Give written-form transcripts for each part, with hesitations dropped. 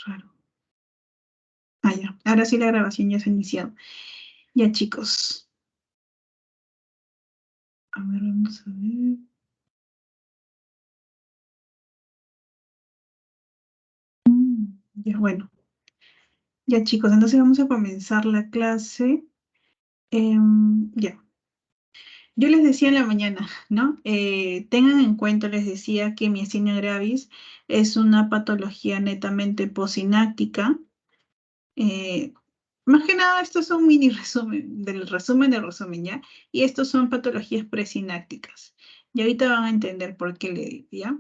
Raro. Ah, ya. Ahora sí la grabación ya se ha iniciado. Ya, chicos. A ver, vamos a ver. Ya, bueno. Ya, chicos, entonces vamos a comenzar la clase. Ya. Yo les decía en la mañana, ¿no? Tengan en cuenta, les decía que miastenia gravis es una patología netamente posináctica. Eh, Más que nada, esto es un mini resumen del resumen, ¿ya? Y estos son patologías presinácticas. Y ahorita van a entender por qué le digo, ¿ya?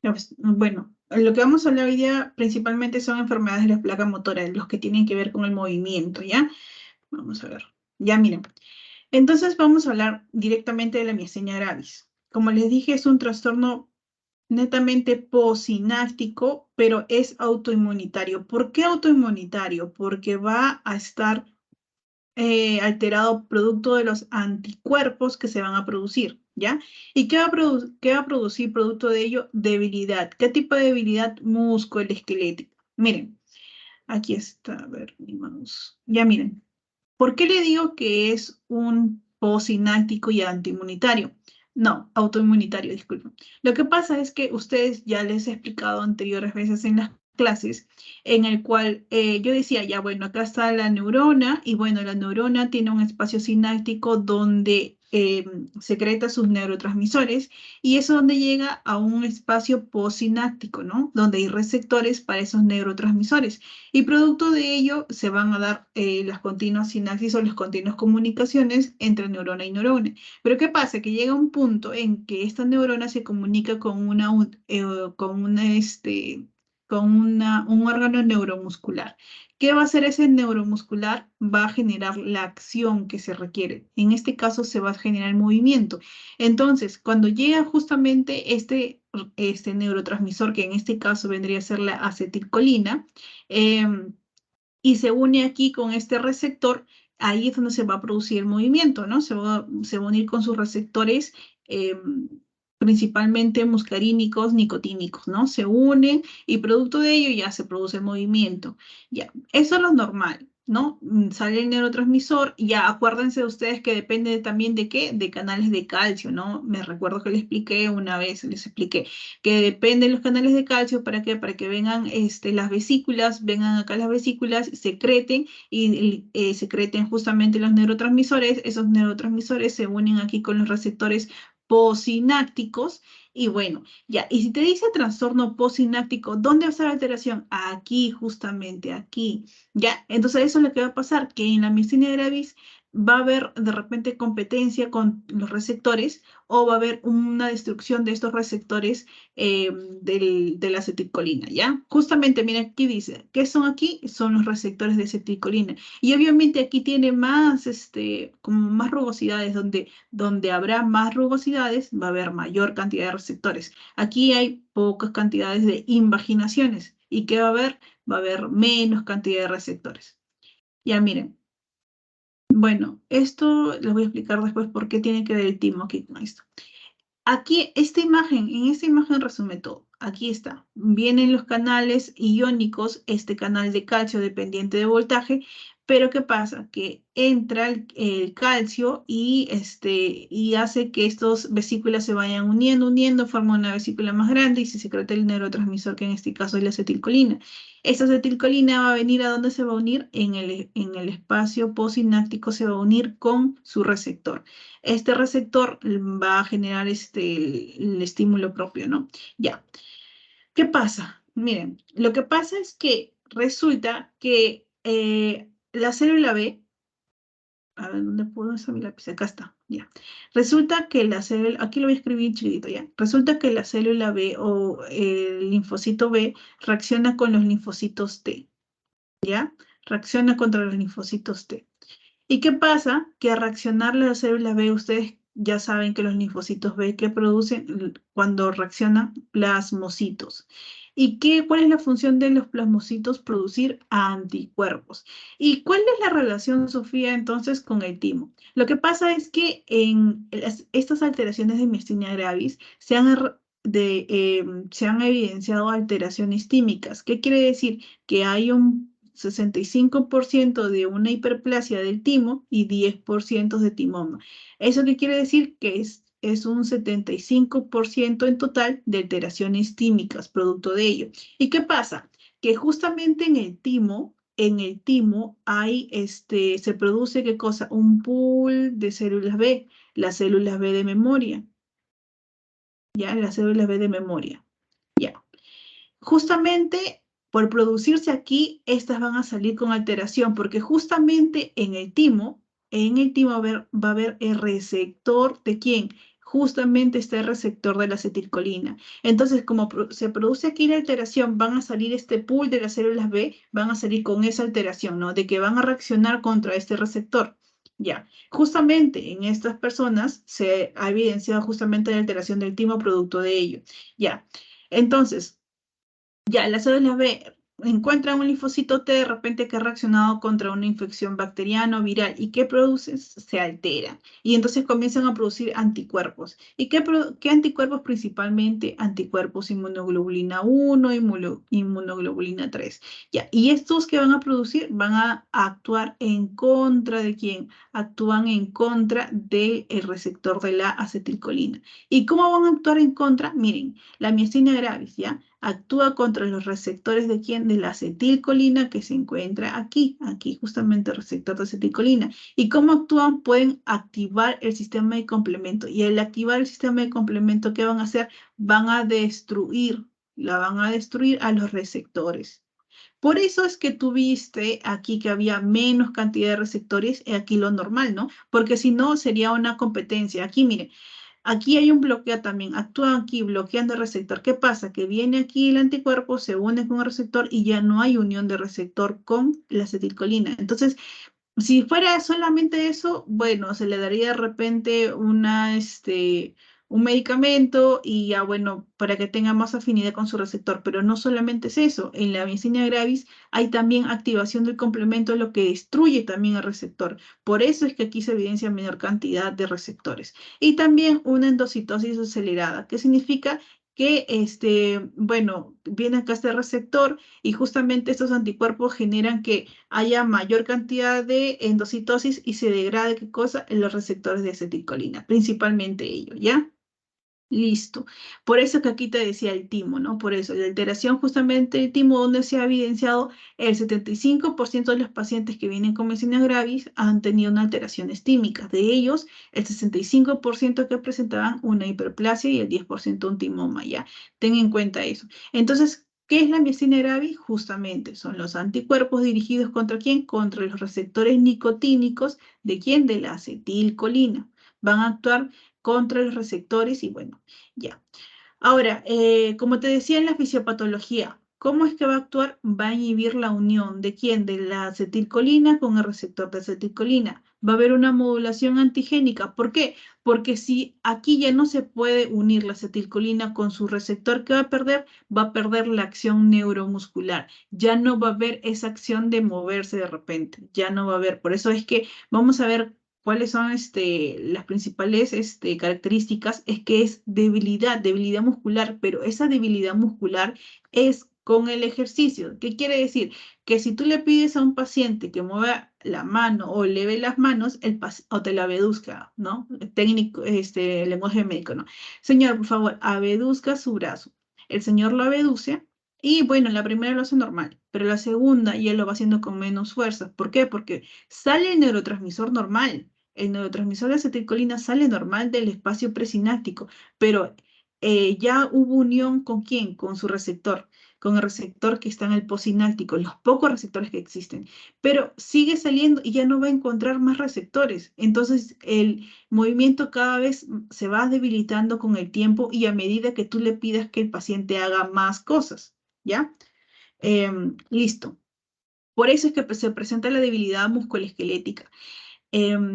Ya, pues, bueno, lo que vamos a hablar hoy día principalmente son enfermedades de la placa motora, los que tienen que ver con el movimiento, ¿ya? Vamos a ver. Ya miren. Entonces vamos a hablar directamente de la miastenia gravis. Como les dije, es un trastorno netamente posináctico, pero es autoinmunitario. ¿Por qué autoinmunitario? Porque va a estar alterado producto de los anticuerpos que se van a producir, ¿ya? ¿Y qué va a producir producto de ello? Debilidad. ¿Qué tipo de debilidad? Musculoesquelética. Miren, aquí está, a ver, mi mouse. Ya miren. ¿Por qué le digo que es un posináctico y antiinmunitario? No, autoinmunitario, disculpen. Lo que pasa es que ustedes ya les he explicado anteriores veces en las clases, en el cual yo decía, ya bueno, acá está la neurona y bueno, la neurona tiene un espacio sináptico donde secreta sus neurotransmisores y eso donde llega a un espacio postsináptico, ¿no? Donde hay receptores para esos neurotransmisores. Y producto de ello se van a dar las continuas sinapsis o las continuas comunicaciones entre neurona y neurona. Pero ¿qué pasa? Que llega un punto en que esta neurona se comunica con un órgano neuromuscular. ¿Qué va a hacer ese neuromuscular? Va a generar la acción que se requiere. En este caso se va a generar el movimiento. Entonces, cuando llega justamente este neurotransmisor, que en este caso vendría a ser la acetilcolina, em, y se une aquí con este receptor, ahí es donde se va a producir el movimiento, ¿no? Se va a unir con sus receptores, principalmente muscarínicos, nicotínicos, ¿no? Se unen y producto de ello ya se produce el movimiento. Ya, eso es lo normal, ¿no? Sale el neurotransmisor, ya acuérdense ustedes que depende también de qué, de canales de calcio, ¿no? Me recuerdo que les expliqué una vez, les expliqué que dependen los canales de calcio, ¿para qué? Para que vengan las vesículas, vengan acá las vesículas, secreten y secreten justamente los neurotransmisores. Esos neurotransmisores se unen aquí con los receptores posinápticos y bueno, ya. Y si te dice trastorno posináptico, ¿dónde va a estar la alteración? Aquí, justamente aquí, ya. Entonces eso es lo que va a pasar, que en la miastenia gravis va a haber de repente competencia con los receptores o va a haber una destrucción de estos receptores de la acetilcolina, ¿ya? Justamente, mira, aquí dice, ¿qué son aquí? Son los receptores de acetilcolina. Y obviamente aquí tiene más, como más rugosidades, donde habrá más rugosidades, va a haber mayor cantidad de receptores. Aquí hay pocas cantidades de invaginaciones. ¿Y qué va a haber? Va a haber menos cantidad de receptores. Ya miren, bueno, esto les voy a explicar después por qué tiene que ver el timo aquí con esto. Aquí, en esta imagen resume todo. Aquí está. Vienen los canales iónicos, este canal de calcio dependiente de voltaje, pero ¿qué pasa? Que entra el calcio y hace que estas vesículas se vayan uniendo, forman una vesícula más grande y se secreta el neurotransmisor, que en este caso es la acetilcolina. Esta acetilcolina va a venir ¿a dónde se va a unir? En el espacio postsináptico se va a unir con su receptor. Este receptor va a generar el estímulo propio, ¿no? Ya. ¿Qué pasa? Miren, lo que pasa es que resulta que la célula B, a ver, ¿dónde puedo hacer mi lápiz? Acá está, ya. Resulta que la célula, aquí lo voy a escribir chiquitito, ya. Resulta que la célula B o el linfocito B reacciona con los linfocitos T, ¿ya? Reacciona contra los linfocitos T. ¿Y qué pasa? Que al reaccionar la célula B, ustedes ya saben que los linfocitos B que producen cuando reaccionan plasmocitos. ¿Y cuál es la función de los plasmocitos? Producir anticuerpos. ¿Y cuál es la relación, Sofía, entonces con el timo? Lo que pasa es que en estas alteraciones de miastenia gravis se han evidenciado alteraciones tímicas. ¿Qué quiere decir? Que hay un 65% de una hiperplasia del timo y 10% de timoma. ¿Eso qué quiere decir? Que es un 75% en total de alteraciones tímicas, producto de ello. ¿Y qué pasa? Que justamente en el timo hay, se produce, ¿qué cosa? Un pool de células B, las células B de memoria, ¿ya? Las células B de memoria, ¿ya? Justamente por producirse aquí, estas van a salir con alteración, porque justamente en el timo va a haber el receptor de quién. Justamente está el receptor de la acetilcolina. Entonces, como se produce aquí la alteración, van a salir este pool de las células B, van a salir con esa alteración, ¿no? De que van a reaccionar contra este receptor. Ya, justamente en estas personas se ha evidenciado justamente la alteración del timo producto de ello. Ya, entonces, ya, las células B encuentran un linfocito T de repente que ha reaccionado contra una infección bacteriana o viral. ¿Y qué produce? Se altera. Y entonces comienzan a producir anticuerpos. ¿Y qué anticuerpos? Principalmente anticuerpos inmunoglobulina 1, inmunoglobulina 3. Ya, y estos que van a producir van a actuar en contra de quién? Actúan en contra del receptor de la acetilcolina. ¿Y cómo van a actuar en contra? Miren, la miastina gravis, ¿ya? Actúa contra los receptores de quién? De la acetilcolina que se encuentra aquí justamente el receptor de acetilcolina. ¿Y cómo actúan? Pueden activar el sistema de complemento. Y al activar el sistema de complemento, ¿qué van a hacer? Van a destruir a los receptores. Por eso es que tuviste aquí que había menos cantidad de receptores, y aquí lo normal, ¿no? Porque si no, sería una competencia. Aquí, miren, aquí hay un bloqueo también, actúa aquí bloqueando el receptor. ¿Qué pasa? Que viene aquí el anticuerpo, se une con el receptor y ya no hay unión de receptor con la acetilcolina. Entonces, si fuera solamente eso, bueno, se le daría de repente un medicamento y ya, bueno, para que tenga más afinidad con su receptor, pero no solamente es eso. En la myasthenia gravis hay también activación del complemento, lo que destruye también el receptor. Por eso es que aquí se evidencia menor cantidad de receptores. Y también una endocitosis acelerada, que significa que, bueno, viene acá este receptor y justamente estos anticuerpos generan que haya mayor cantidad de endocitosis y se degrade, ¿qué cosa? En los receptores de acetilcolina, principalmente ellos, ¿ya? Listo. Por eso que aquí te decía el timo, ¿no? Por eso, la alteración justamente del timo, donde se ha evidenciado el 75% de los pacientes que vienen con myasthenia gravis han tenido una alteración tímicas. De ellos, el 65% que presentaban una hiperplasia y el 10% un timoma, ¿ya? Ten en cuenta eso. Entonces, ¿qué es la myasthenia gravis? Justamente son los anticuerpos dirigidos contra quién? Contra los receptores nicotínicos de quién? De la acetilcolina. Van a actuar contra los receptores y bueno, ya. Ahora, como te decía en la fisiopatología, ¿cómo es que va a actuar? Va a inhibir la unión de quién? De la acetilcolina con el receptor de acetilcolina. Va a haber una modulación antigénica. ¿Por qué? Porque si aquí ya no se puede unir la acetilcolina con su receptor, ¿qué va a perder? Va a perder la acción neuromuscular. Ya no va a haber esa acción de moverse de repente. Ya no va a haber. Por eso es que vamos a ver cuáles son las principales características, es que es debilidad muscular, pero esa debilidad muscular es con el ejercicio. ¿Qué quiere decir? Que si tú le pides a un paciente que mueva la mano o leve las manos, o te la abeduzca, ¿no? Técnico, lenguaje médico, ¿no? Señor, por favor, abeduzca su brazo. El señor lo abeduce y bueno, la primera lo hace normal, pero la segunda ya lo va haciendo con menos fuerza. ¿Por qué? Porque sale el neurotransmisor normal. El neurotransmisor de acetilcolina sale normal del espacio presináptico, pero ya hubo unión con quién, con su receptor, con el receptor que está en el postsináptico, los pocos receptores que existen, pero sigue saliendo y ya no va a encontrar más receptores. Entonces el movimiento cada vez se va debilitando con el tiempo y a medida que tú le pidas que el paciente haga más cosas, ¿ya? Listo. Por eso es que se presenta la debilidad musculoesquelética.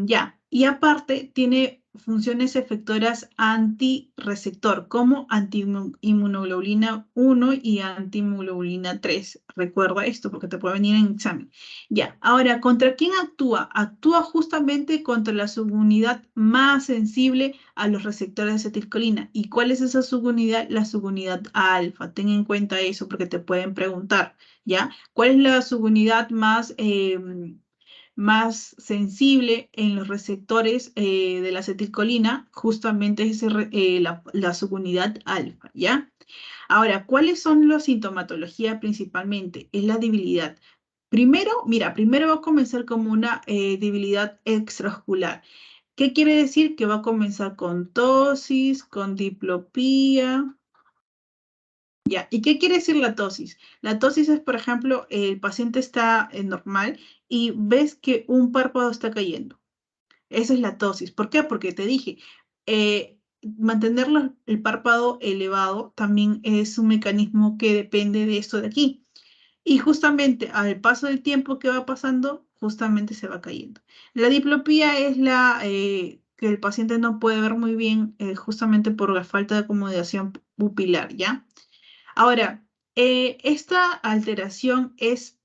Ya, y aparte tiene funciones efectoras antirreceptor, como antiinmunoglobulina 1 y antiinmunoglobulina 3. Recuerda esto porque te puede venir en examen. Ya, ahora, ¿contra quién actúa? Actúa justamente contra la subunidad más sensible a los receptores de acetilcolina. ¿Y cuál es esa subunidad? La subunidad alfa. Ten en cuenta eso porque te pueden preguntar, ¿ya? ¿Cuál es la subunidad más sensible en los receptores de la acetilcolina? Justamente es la subunidad alfa, ¿ya? Ahora, ¿cuáles son las sintomatologías principalmente? Es la debilidad. Primero, mira, primero va a comenzar como una debilidad extraoscular. ¿Qué quiere decir? Que va a comenzar con tosis, con diplopía. Ya, ¿y qué quiere decir la tosis? La tosis es, por ejemplo, el paciente está normal y ves que un párpado está cayendo. Esa es la tosis. ¿Por qué? Porque te dije, mantener el párpado elevado también es un mecanismo que depende de esto de aquí. Y justamente al paso del tiempo que va pasando, justamente se va cayendo. La diplopía es que el paciente no puede ver muy bien justamente por la falta de acomodación pupilar, ¿ya? Ahora, esta alteración es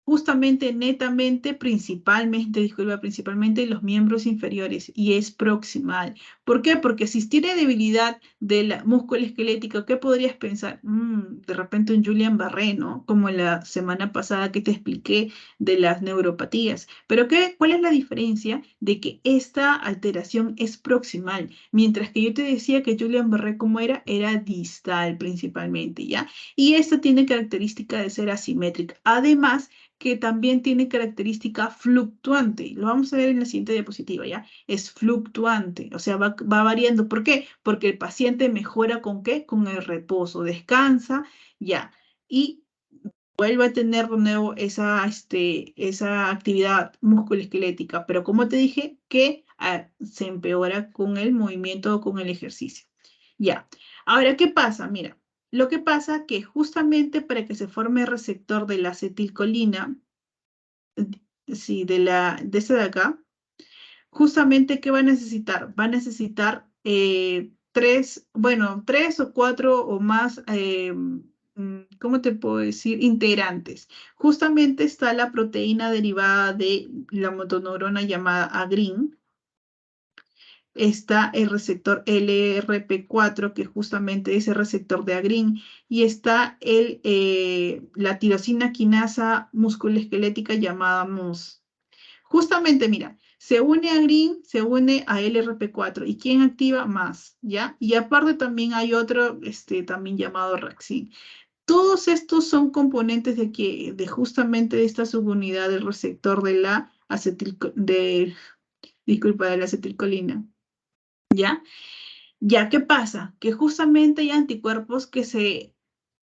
justamente, netamente, principalmente, disculpa, principalmente los miembros inferiores y es proximal. ¿Por qué? Porque si tiene debilidad del músculo esquelético, ¿qué podrías pensar? De repente un Julian Barré, ¿no? Como la semana pasada que te expliqué de las neuropatías. Pero ¿cuál es la diferencia de que esta alteración es proximal? Mientras que yo te decía que Julian Barré, ¿cómo era? Era distal principalmente, ¿ya? Y esta tiene característica de ser asimétrica. Además, que también tiene característica fluctuante. Lo vamos a ver en la siguiente diapositiva, ¿ya? Es fluctuante, o sea, va variando. ¿Por qué? Porque el paciente mejora ¿con qué? Con el reposo, descansa, ya. Y vuelve a tener de nuevo esa actividad musculoesquelética, pero como te dije, que se empeora con el movimiento o con el ejercicio. Ya. Ahora, ¿qué pasa? Mira, lo que pasa que justamente para que se forme el receptor de la acetilcolina, sí, de esta de acá, justamente, ¿qué va a necesitar? Va a necesitar tres o cuatro o más, ¿cómo te puedo decir? Integrantes. Justamente está la proteína derivada de la motoneurona llamada agrin, está el receptor LRP4, que justamente es el receptor de agrin, y está la tirosina quinasa musculoesquelética llamada MUS. Justamente, mira, se une a GRIN, se une a LRP4. ¿Y quién activa más? ¿Ya? Y aparte también hay otro, también llamado Raxin. Todos estos son componentes de justamente de esta subunidad del receptor de la disculpa, de la acetilcolina. ¿Ya? Ya, ¿qué pasa? Que justamente hay anticuerpos que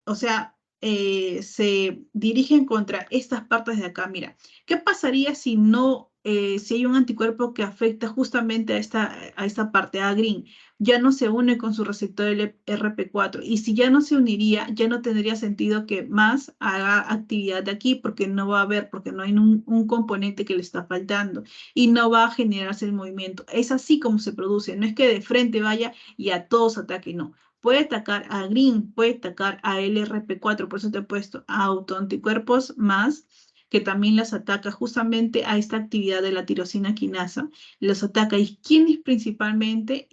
o sea, se dirigen contra estas partes de acá. Mira, ¿qué pasaría si no, si hay un anticuerpo que afecta justamente a esta parte, a green? Ya no se une con su receptor RP4 y si ya no se uniría, ya no tendría sentido que más haga actividad de aquí porque no va a haber, porque no hay un componente que le está faltando y no va a generarse el movimiento. Es así como se produce, no es que de frente vaya y a todos ataque, no. Puede atacar a GRIN, puede atacar a LRP4, por eso te he puesto autoanticuerpos más, que también las ataca justamente a esta actividad de la tirosina quinasa. Los ataca. ¿Y quién es principalmente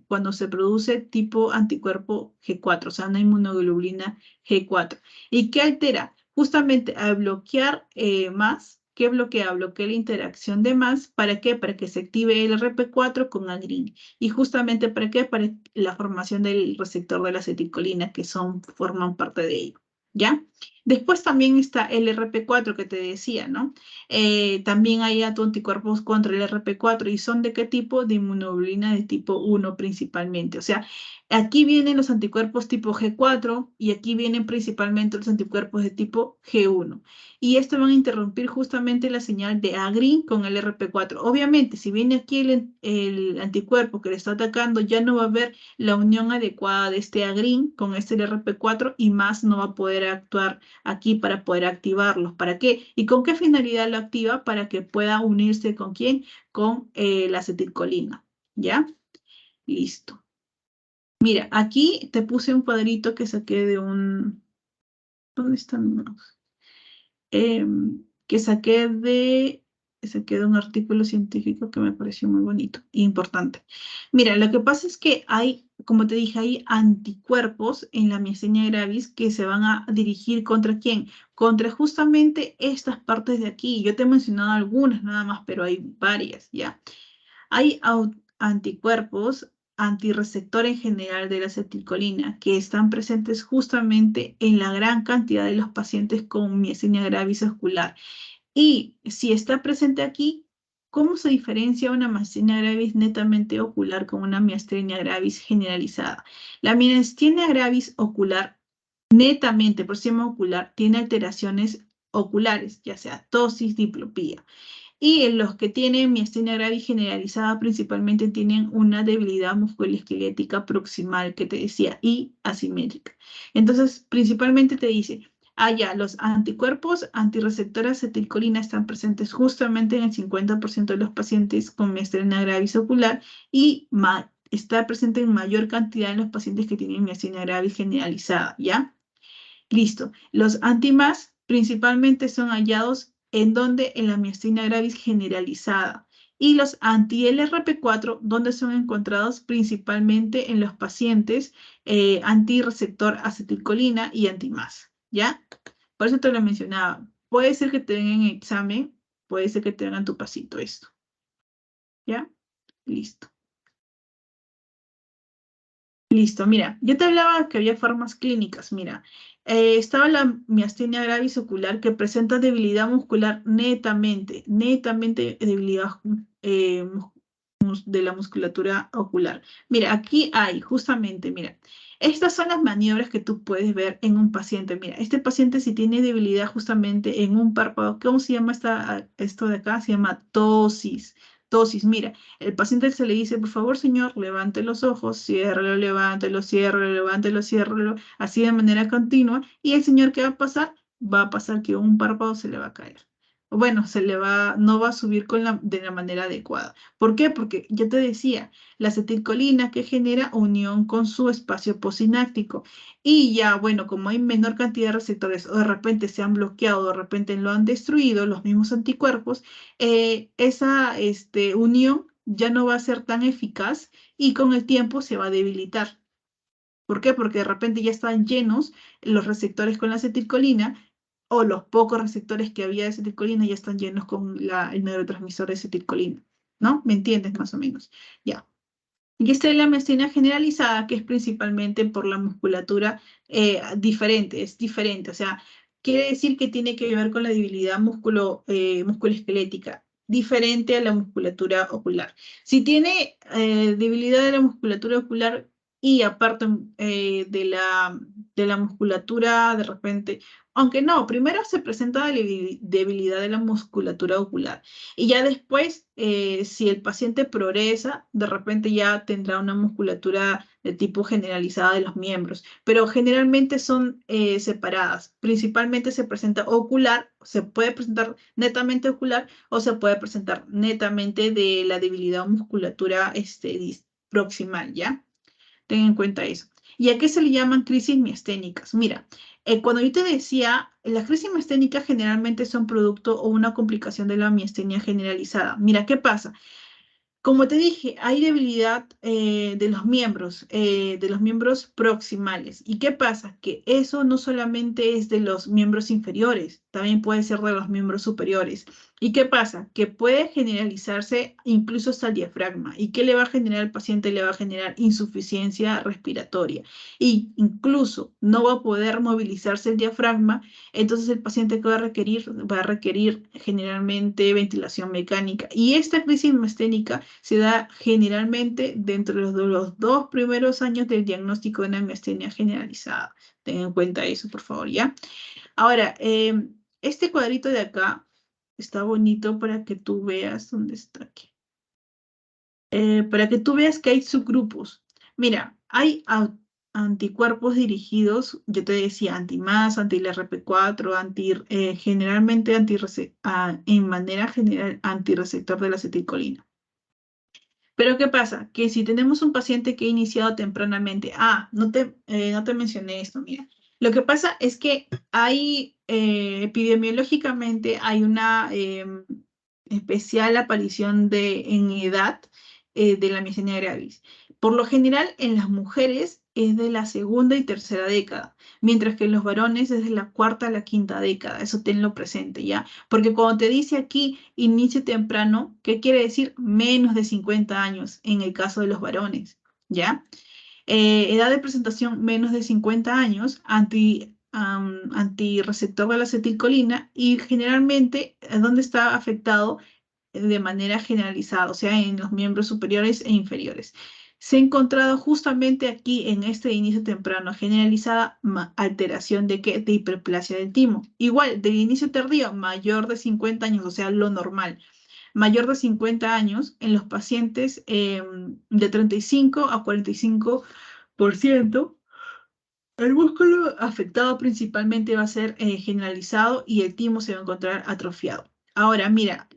cuando se produce tipo anticuerpo G4, o sea, una inmunoglobulina G4? ¿Y qué altera? Justamente al bloquear más. ¿Qué bloquea? Bloquea la interacción de más. ¿Para qué? Para que se active el RP4 con agrin. ¿Y justamente para qué? Para la formación del receptor de la acetilcolina, que forman parte de ello. ¿Ya? Después también está el RP4 que te decía, ¿no? También hay anticuerpos contra el RP4 y son de qué tipo? De inmunoglobulina de tipo 1 principalmente. O sea, aquí vienen los anticuerpos tipo G4 y aquí vienen principalmente los anticuerpos de tipo G1 y esto van a interrumpir justamente la señal de agrin con el RP4. Obviamente, si viene aquí el anticuerpo que le está atacando, ya no va a haber la unión adecuada de este agrin con este RP4 y más no va a poder actuar aquí para poder activarlos. ¿Para qué? ¿Y con qué finalidad lo activa? Para que pueda unirse con quién? Con la acetilcolina. ¿ya? Listo. Mira, aquí te puse un cuadrito que saqué de un... ¿Dónde están? Que saqué de un artículo científico que me pareció muy bonito e importante. Mira, lo que pasa es que hay, como te dije, hay anticuerpos en la miastenia gravis que se van a dirigir ¿contra quién? Contra justamente estas partes de aquí. Yo te he mencionado algunas nada más, pero hay varias, ¿ya? Hay anticuerpos antirreceptor en general de la acetilcolina que están presentes justamente en la gran cantidad de los pacientes con miastenia gravis ocular. Y si está presente aquí, ¿cómo se diferencia una miastenia gravis netamente ocular con una miastenia gravis generalizada? La miastenia gravis ocular netamente por sistema ocular tiene alteraciones oculares, ya sea tosis, diplopía. Y en los que tienen miastenia gravis generalizada principalmente tienen una debilidad musculoesquelética proximal que te decía y asimétrica. Entonces, principalmente te dice, ya, los anticuerpos antirreceptores acetilcolina están presentes justamente en el 50% de los pacientes con miastenia gravis ocular y está presente en mayor cantidad en los pacientes que tienen miastenia gravis generalizada, ¿ya? Listo. Los antimas principalmente son hallados en donde en la miastenia gravis generalizada y los anti-LRP4 donde son encontrados principalmente en los pacientes antirreceptor acetilcolina y antimas, ¿ya? Por eso te lo mencionaba. Puede ser que te den en examen, puede ser que te den tu pasito esto, ¿ya? Listo. Listo, mira, yo te hablaba que había formas clínicas, mira, estaba la miastenia gravis ocular que presenta debilidad muscular netamente debilidad de la musculatura ocular. Mira, aquí hay justamente, mira, estas son las maniobras que tú puedes ver en un paciente. Mira, este paciente si tiene debilidad justamente en un párpado, ¿cómo se llama esto de acá? Se llama tosis. Tosis, mira. El paciente se le dice, por favor, señor, levante los ojos, ciérrelo, levántelo, ciérrelo, levántelo, ciérrelo, así de manera continua. Y el señor, ¿qué va a pasar? Va a pasar que un párpado se le va a caer. Bueno, no va a subir de la manera adecuada. ¿Por qué? Porque ya te decía, la acetilcolina que genera unión con su espacio posináptico. Y ya, bueno, como hay menor cantidad de receptores o de repente se han bloqueado, o de repente lo han destruido los mismos anticuerpos, esa unión ya no va a ser tan eficaz y con el tiempo se va a debilitar. ¿Por qué? Porque de repente ya están llenos los receptores con la acetilcolina o los pocos receptores que había de acetilcolina ya están llenos con el neurotransmisor de acetilcolina. ¿No? ¿Me entiendes más o menos? Ya. Y esta es la miastenia generalizada, que es principalmente por la musculatura diferente, es diferente. O sea, quiere decir que tiene que ver con la debilidad musculoesquelética, diferente a la musculatura ocular. Si tiene debilidad de la musculatura ocular y aparte de la musculatura de repente, aunque no, primero se presenta la debilidad de la musculatura ocular. Y ya después, si el paciente progresa, de repente ya tendrá una musculatura de tipo generalizada de los miembros, pero generalmente son separadas. Principalmente se presenta ocular, se puede presentar netamente ocular o se puede presentar netamente de la debilidad o musculatura proximal, ¿ya? Ten en cuenta eso. ¿Y a qué se le llaman crisis miasténicas? Mira, cuando yo te decía, las crisis miasténicas generalmente son producto o una complicación de la miastenia generalizada. Mira, ¿qué pasa? Como te dije, hay debilidad de los miembros proximales. ¿Y qué pasa? Que eso no solamente es de los miembros inferiores, también puede ser de los miembros superiores. ¿Y qué pasa? Que puede generalizarse incluso hasta el diafragma. ¿Y qué le va a generar al paciente? Le va a generar insuficiencia respiratoria. Y incluso no va a poder movilizarse el diafragma, entonces el paciente que va a requerir generalmente ventilación mecánica. Y esta crisis masténica se da generalmente dentro de los 2 primeros años del diagnóstico de una miastenia generalizada. Ten en cuenta eso, por favor, ¿ya? Ahora, este cuadrito de acá está bonito para que tú veas dónde está aquí. Para que tú veas que hay subgrupos. Mira, hay anticuerpos dirigidos, yo te decía, anti-MAS, anti-LRP4, generalmente en manera general antirreceptor de la acetilcolina. Pero ¿qué pasa? Que si tenemos un paciente que ha iniciado tempranamente, no te mencioné esto, mira. Lo que pasa es que hay, epidemiológicamente, hay una especial aparición en edad de la miastenia gravis. Por lo general, en las mujeres es de la segunda y tercera década, mientras que en los varones es de la cuarta a la quinta década. Eso tenlo presente, ¿ya? Porque cuando te dice aquí inicio temprano, ¿qué quiere decir? Menos de 50 años en el caso de los varones, ¿ya? Edad de presentación menos de 50 años, antirreceptor de la acetilcolina y generalmente, ¿dónde está afectado? De manera generalizada, o sea, en los miembros superiores e inferiores. Se ha encontrado justamente aquí en este inicio temprano generalizada alteración de qué? De hiperplasia del timo. Igual, del inicio tardío, mayor de 50 años, o sea, lo normal. Mayor de 50 años en los pacientes de 35 a 45%. El músculo afectado principalmente va a ser generalizado y el timo se va a encontrar atrofiado. Ahora, mira,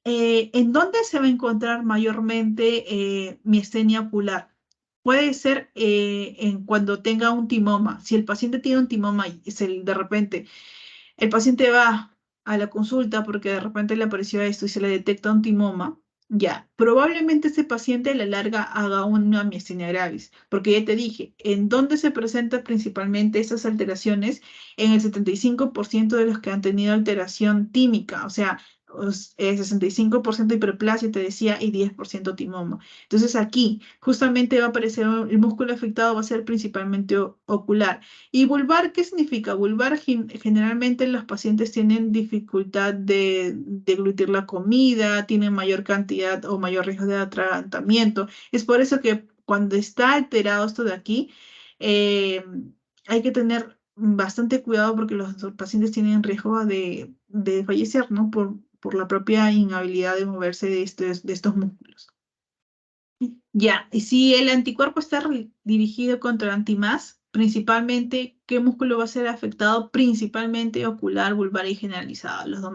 ¿en dónde se va a encontrar mayormente miastenia ocular? Puede ser en cuando tenga un timoma. Si el paciente tiene un timoma y de repente el paciente va a la consulta porque de repente le apareció esto y se le detecta un timoma, ya, probablemente ese paciente a la larga haga una miastenia gravis, porque ya te dije, ¿en dónde se presentan principalmente estas alteraciones? En el 75% de los que han tenido alteración tímica, o sea, 65% hiperplasia, te decía, y 10% timoma. Entonces aquí justamente va a aparecer el músculo afectado, va a ser principalmente ocular. ¿Y vulvar qué significa? Vulvar generalmente los pacientes tienen dificultad de deglutir la comida, tienen mayor cantidad o mayor riesgo de atragantamiento. Es por eso que cuando está alterado esto de aquí, eh, hay que tener bastante cuidado porque los pacientes tienen riesgo de fallecer, ¿no? Por la propia inhabilidad de moverse de estos músculos. Ya, y si el anticuerpo está dirigido contra antimás, principalmente, ¿qué músculo va a ser afectado? Principalmente ocular, vulvar y generalizado, no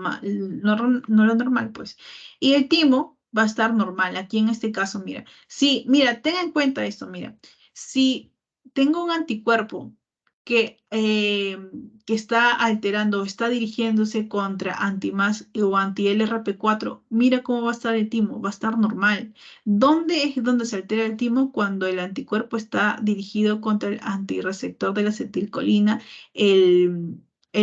lo normal, pues. Y el timo va a estar normal, aquí en este caso, mira. Sí, mira, ten en cuenta esto, mira. Si tengo un anticuerpo que está alterando, está dirigiéndose contra antimás o anti-LRP4, mira cómo va a estar el timo, va a estar normal. ¿Dónde es donde se altera el timo? Cuando el anticuerpo está dirigido contra el antirreceptor de la acetilcolina, el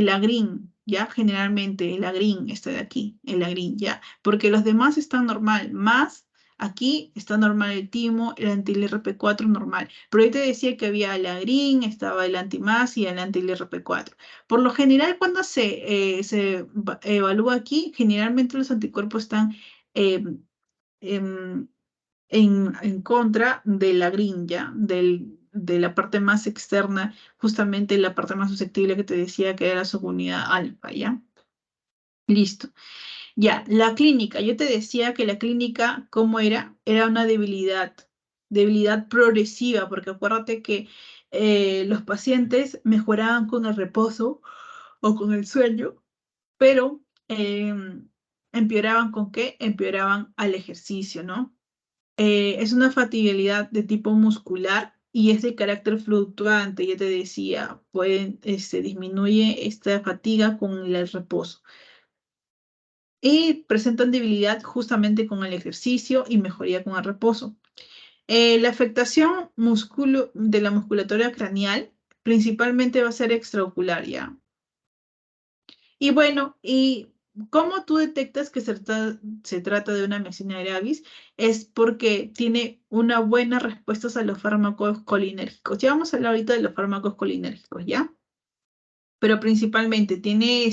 agrin, ¿ya? Generalmente el agrin está de aquí, el agrin, ¿ya? Porque los demás están normal, más aquí está normal el timo, el anti-LRP4 normal. Pero yo te decía que había el agrin, estaba el antimás y el anti-LRP4. Por lo general, cuando se evalúa aquí, generalmente los anticuerpos están eh, em, en contra de la grilla, de la parte más externa, justamente la parte más susceptible que te decía que era la subunidad alfa, ¿ya? Listo. Ya, la clínica. Yo te decía que la clínica, ¿cómo era? Era una debilidad progresiva, porque acuérdate que los pacientes mejoraban con el reposo o con el sueño, pero empeoraban ¿con qué? Empeoraban al ejercicio, ¿no? Es una fatigabilidad de tipo muscular y es de carácter fluctuante, ya te decía, disminuye esta fatiga con el reposo. Y presentan debilidad justamente con el ejercicio y mejoría con el reposo. La afectación de la musculatura craneal principalmente va a ser extraocular, ¿ya? Y bueno, ¿y cómo tú detectas que se trata de una miastenia gravis? Es porque tiene una buena respuesta a los fármacos colinérgicos. Ya vamos a hablar ahorita de los fármacos colinérgicos, ¿ya? Pero principalmente tiene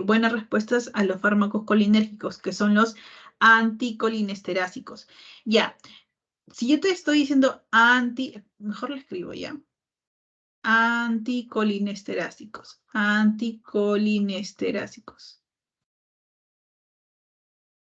buenas respuestas a los fármacos colinérgicos, que son los anticolinesterácicos. Ya, si yo te estoy diciendo mejor lo escribo ya. Anticolinesterácicos.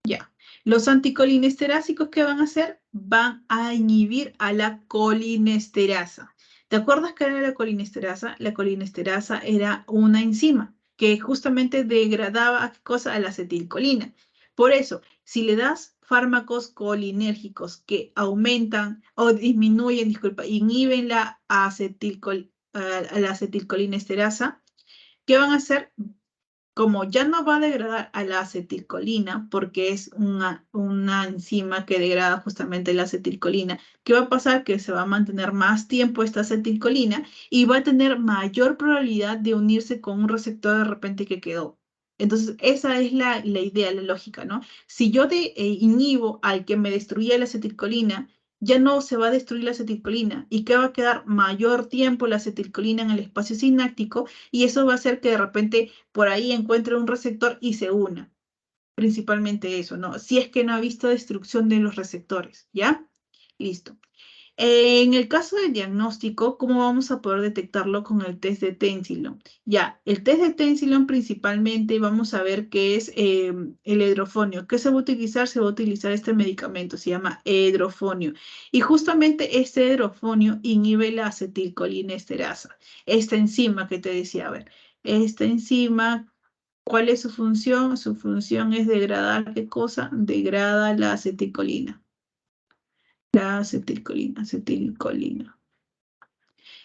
Ya. Los anticolinesterácicos, ¿qué van a hacer? Van a inhibir a la colinesterasa. ¿Te acuerdas qué era la colinesterasa? La colinesterasa era una enzima que justamente degradaba, ¿a qué cosa? A la acetilcolina. Por eso, si le das fármacos colinérgicos que aumentan o disminuyen, disculpa, inhiben la acetilcolinesterasa, ¿qué van a hacer? Como ya no va a degradar a la acetilcolina, porque es una enzima que degrada justamente la acetilcolina, ¿qué va a pasar? Que se va a mantener más tiempo esta acetilcolina y va a tener mayor probabilidad de unirse con un receptor de repente que quedó. Entonces, esa es la idea, la lógica, ¿no? Si yo inhibo al que me destruía la acetilcolina, ya no se va a destruir la acetilcolina y que va a quedar mayor tiempo la acetilcolina en el espacio sináptico y eso va a hacer que de repente por ahí encuentre un receptor y se una. Principalmente eso, ¿no? Si es que no ha visto destrucción de los receptores, ¿ya? Listo. En el caso del diagnóstico, ¿cómo vamos a poder detectarlo con el test de Tensilon? Ya, el test de Tensilon principalmente vamos a ver qué es el hidrofonio. ¿Qué se va a utilizar? Se va a utilizar este medicamento, se llama hidrofonio. Y justamente este hidrofonio inhibe la acetilcolinesterasa, esta enzima que te decía. A ver, esta enzima, ¿cuál es su función? Su función es degradar, ¿qué cosa? Degrada la acetilcolina. La acetilcolina.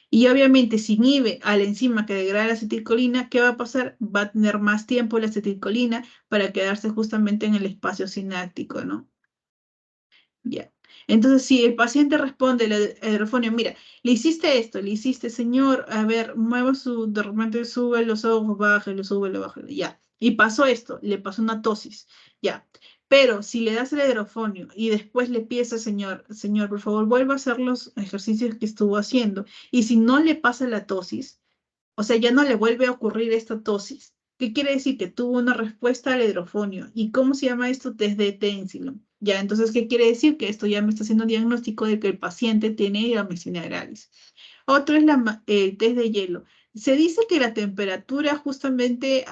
Y obviamente, si inhibe a la enzima que degrada la acetilcolina, ¿qué va a pasar? Va a tener más tiempo la acetilcolina para quedarse justamente en el espacio sináptico, ¿no? Ya. Entonces, si el paciente responde el hidrofonio, mira, le hiciste esto, le hiciste, señor, a ver, mueva de repente sube los ojos, bájelo, sube, lo bájelo, ya. Y pasó esto, le pasó una tosis, ya. Pero si le das el hidrofonio y después le pides al señor, por favor, vuelva a hacer los ejercicios que estuvo haciendo, y si no le pasa la tosis, o sea, ya no le vuelve a ocurrir esta tosis. ¿Qué quiere decir? Que tuvo una respuesta al hidrofonio. ¿Y cómo se llama esto? Test de Tensilon. Ya, entonces, ¿qué quiere decir? Que esto ya me está haciendo diagnóstico de que el paciente tiene hidromielina gravis. Otro es el test de hielo. Se dice que la temperatura justamente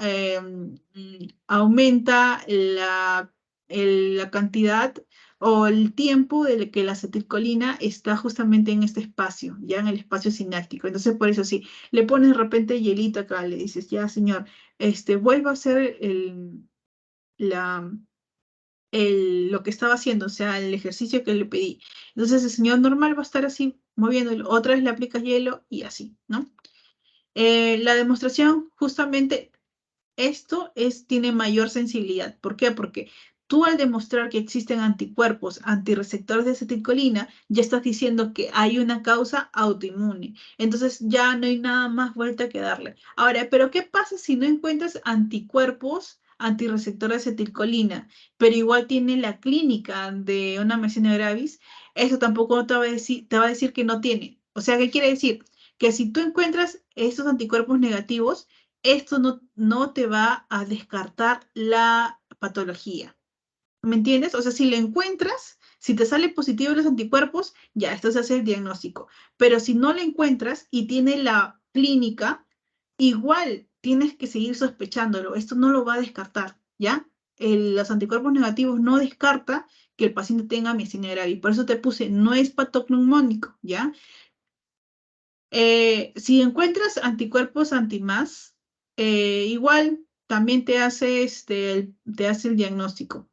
aumenta la cantidad o el tiempo de que la acetilcolina está justamente en este espacio, ya en el espacio sináptico. Entonces, por eso sí, le pones de repente hielito acá, le dices, ya señor, vuelva a hacer la, lo que estaba haciendo, o sea, el ejercicio que le pedí. Entonces el señor normal va a estar así, moviéndolo. Otra vez le aplicas hielo y así, ¿no? La demostración, justamente, tiene mayor sensibilidad. ¿Por qué? Porque tú al demostrar que existen anticuerpos antirreceptores de acetilcolina, ya estás diciendo que hay una causa autoinmune. Entonces ya no hay nada más vuelta que darle. Ahora, ¿pero qué pasa si no encuentras anticuerpos antirreceptores de acetilcolina, pero igual tiene la clínica de una myasthenia gravis? Eso tampoco te va a decir que no tiene. O sea, ¿qué quiere decir? Que si tú encuentras estos anticuerpos negativos, esto no te va a descartar la patología. ¿Me entiendes? O sea, si lo encuentras, si te sale positivo los anticuerpos, ya, esto se hace el diagnóstico. Pero si no lo encuentras y tiene la clínica, igual tienes que seguir sospechándolo. Esto no lo va a descartar, ¿ya? Los anticuerpos negativos no descarta que el paciente tenga miastenia gravis. Por eso te puse, no es patognomónico, ¿ya? Si encuentras anticuerpos anti-más, igual también te hace el diagnóstico.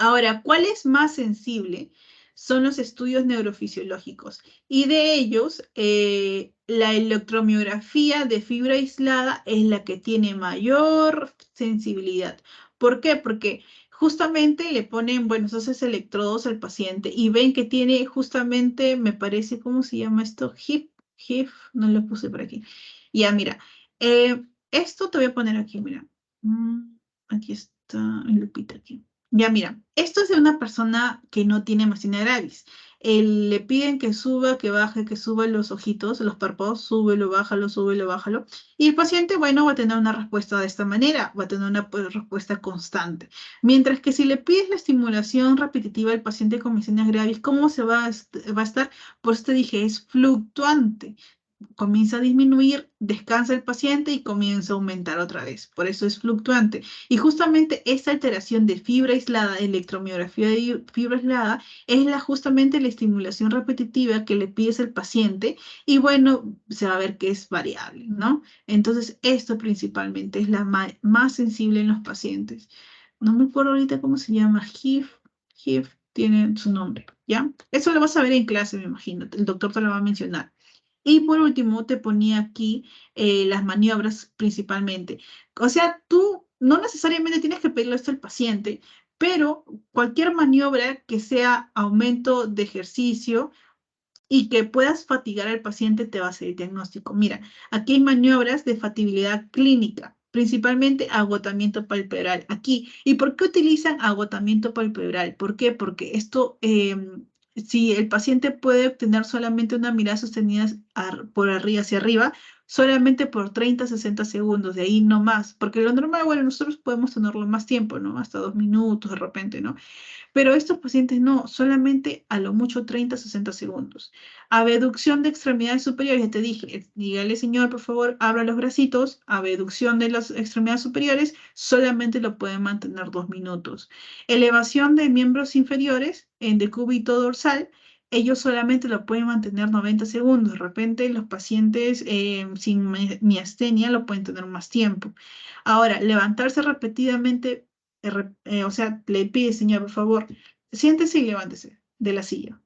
Ahora, ¿cuál es más sensible? Son los estudios neurofisiológicos. Y de ellos, la electromiografía de fibra aislada es la que tiene mayor sensibilidad. ¿Por qué? Porque justamente le ponen, bueno, esos electrodos al paciente y ven que tiene justamente, me parece, ¿cómo se llama esto? HIF, no lo puse por aquí. Ya, mira, esto te voy a poner aquí, mira. Aquí está el lupita aquí. Ya, mira, esto es de una persona que no tiene myasthenia gravis. Le piden que suba, que baje, que suba los ojitos, los párpados, súbelo, bájalo. Y el paciente, bueno, va a tener una respuesta de esta manera, va a tener una respuesta constante. Mientras que si le pides la estimulación repetitiva al paciente con myasthenia gravis, ¿cómo va a estar? Pues te dije, es fluctuante, comienza a disminuir, descansa el paciente y comienza a aumentar otra vez. Por eso es fluctuante. Y justamente esta alteración de fibra aislada, electromiografía de fibra aislada, es justamente la estimulación repetitiva que le pides al paciente y bueno, se va a ver que es variable, ¿no? Entonces, esto principalmente es la más sensible en los pacientes. No me acuerdo ahorita cómo se llama, HIF. HIF tiene su nombre, ¿ya? Eso lo vas a ver en clase, me imagino. El doctor te lo va a mencionar. Y por último, te ponía aquí las maniobras principalmente. O sea, tú no necesariamente tienes que pedirle esto al paciente, pero cualquier maniobra que sea aumento de ejercicio y que puedas fatigar al paciente te va a hacer el diagnóstico. Mira, aquí hay maniobras de fatibilidad clínica, principalmente agotamiento palpebral. Aquí, ¿y por qué utilizan agotamiento palpebral? ¿Por qué? Porque esto, si el paciente puede obtener solamente una mirada sostenida por arriba hacia arriba, solamente por 30, 60 segundos, de ahí no más, porque lo normal, bueno, nosotros podemos tenerlo más tiempo, ¿no? Hasta 2 minutos de repente, ¿no? Pero estos pacientes no, solamente a lo mucho 30, 60 segundos. Abducción de extremidades superiores, ya te dije, dígale señor, por favor, abra los bracitos. Abducción de las extremidades superiores, solamente lo pueden mantener 2 minutos. Elevación de miembros inferiores en decúbito dorsal, ellos solamente lo pueden mantener 90 segundos. De repente los pacientes sin miastenia lo pueden tener más tiempo. Ahora, levantarse repetidamente o sea, le pide, señor, por favor, siéntese y levántese de la silla.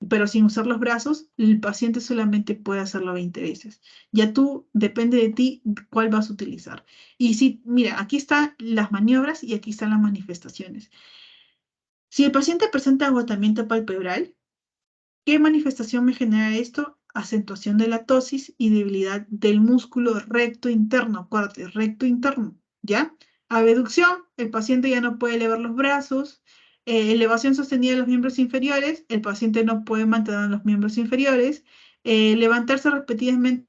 Pero sin usar los brazos, el paciente solamente puede hacerlo 20 veces. Ya tú, depende de ti, cuál vas a utilizar. Y si, mira, aquí están las maniobras y aquí están las manifestaciones. Si el paciente presenta agotamiento palpebral, ¿qué manifestación me genera esto? Acentuación de la tosis y debilidad del músculo recto interno, acuérdate, recto interno, ¿ya? Abducción, el paciente ya no puede elevar los brazos. Elevación sostenida de los miembros inferiores, el paciente no puede mantener los miembros inferiores. Levantarse repetidamente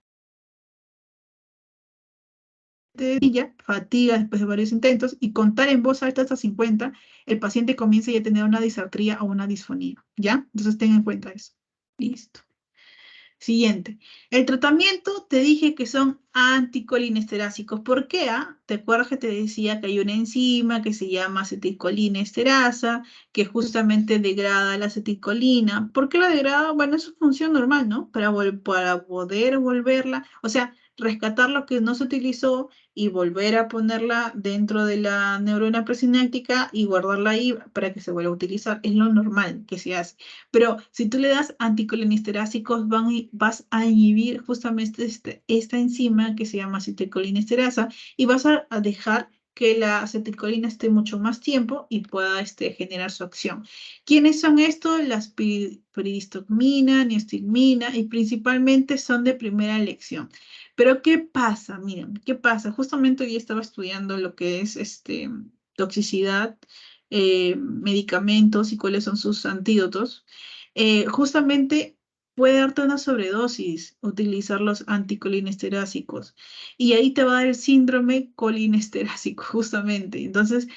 de silla, fatiga después de varios intentos y contar en voz alta hasta 50, el paciente comienza ya a tener una disartría o una disfonía, ¿ya? Entonces ten en cuenta eso. Listo. Siguiente. El tratamiento te dije que son anticolinesterácicos. ¿Por qué? ¿Te acuerdas que te decía que hay una enzima que se llama acetilcolinesterasa, que justamente degrada la acetilcolina? ¿Por qué la degrada? Bueno, es su función normal, ¿no? Para poder volverla, o sea, rescatar lo que no se utilizó y volver a ponerla dentro de la neurona presináptica y guardarla ahí para que se vuelva a utilizar. Es lo normal que se hace. Pero si tú le das anticolinesterácicos, vas a inhibir justamente esta enzima que se llama acetilcolinesterasa y vas a dejar que la acetilcolina esté mucho más tiempo y pueda generar su acción. ¿Quiénes son estos? Las piridostigmina, niostigmina y principalmente son de primera elección. Pero ¿qué pasa? Miren, ¿qué pasa? Justamente hoy estaba estudiando lo que es toxicidad, medicamentos y cuáles son sus antídotos. Justamente puede darte una sobredosis utilizar los anticolinesterácicos y ahí te va a dar el síndrome colinesterásico, justamente. Entonces,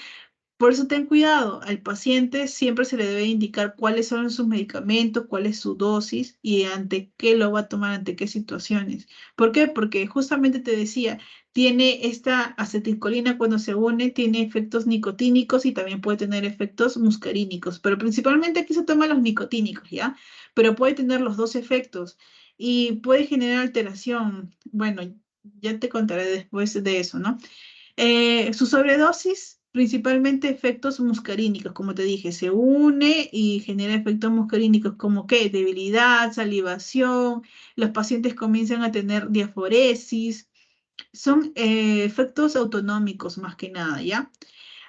por eso ten cuidado, al paciente siempre se le debe indicar cuáles son sus medicamentos, cuál es su dosis y ante qué lo va a tomar, ante qué situaciones. ¿Por qué? Porque justamente te decía, tiene esta acetilcolina cuando se une, tiene efectos nicotínicos y también puede tener efectos muscarínicos, pero principalmente aquí se toman los nicotínicos, ¿ya? Pero puede tener los dos efectos y puede generar alteración. Bueno, ya te contaré después de eso, ¿no? Su sobredosis, principalmente efectos muscarínicos, como te dije, se une y genera efectos muscarínicos como que debilidad, salivación, los pacientes comienzan a tener diaforesis, son efectos autonómicos más que nada, ¿ya?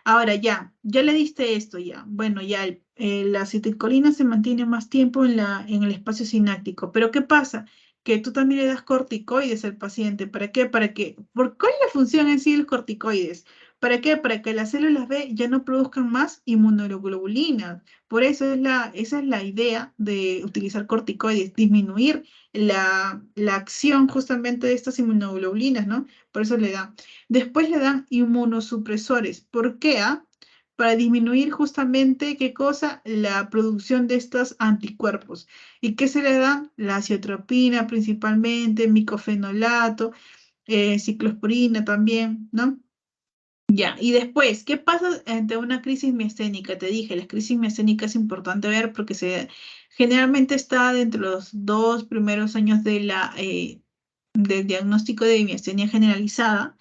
Ahora ya le diste esto ya. Bueno, ya la acetilcolina se mantiene más tiempo en el espacio sináptico. Pero ¿qué pasa? Que tú también le das corticoides al paciente. ¿Para qué? ¿Cuál es la función en sí de los corticoides? ¿Para qué? Para que las células B ya no produzcan más inmunoglobulinas. Por eso esa es la idea de utilizar corticoides, disminuir la acción justamente de estas inmunoglobulinas, ¿no? Por eso le dan. Después le dan inmunosupresores. ¿Por qué? Para disminuir justamente, ¿qué cosa? La producción de estos anticuerpos. ¿Y qué se le da? La aciotropina principalmente, micofenolato, ciclosporina también, ¿no? Ya, y después, ¿qué pasa ante una crisis miasténica? Te dije, la crisis miasténica es importante ver porque generalmente está dentro de los 2 primeros años del diagnóstico de miastenia generalizada.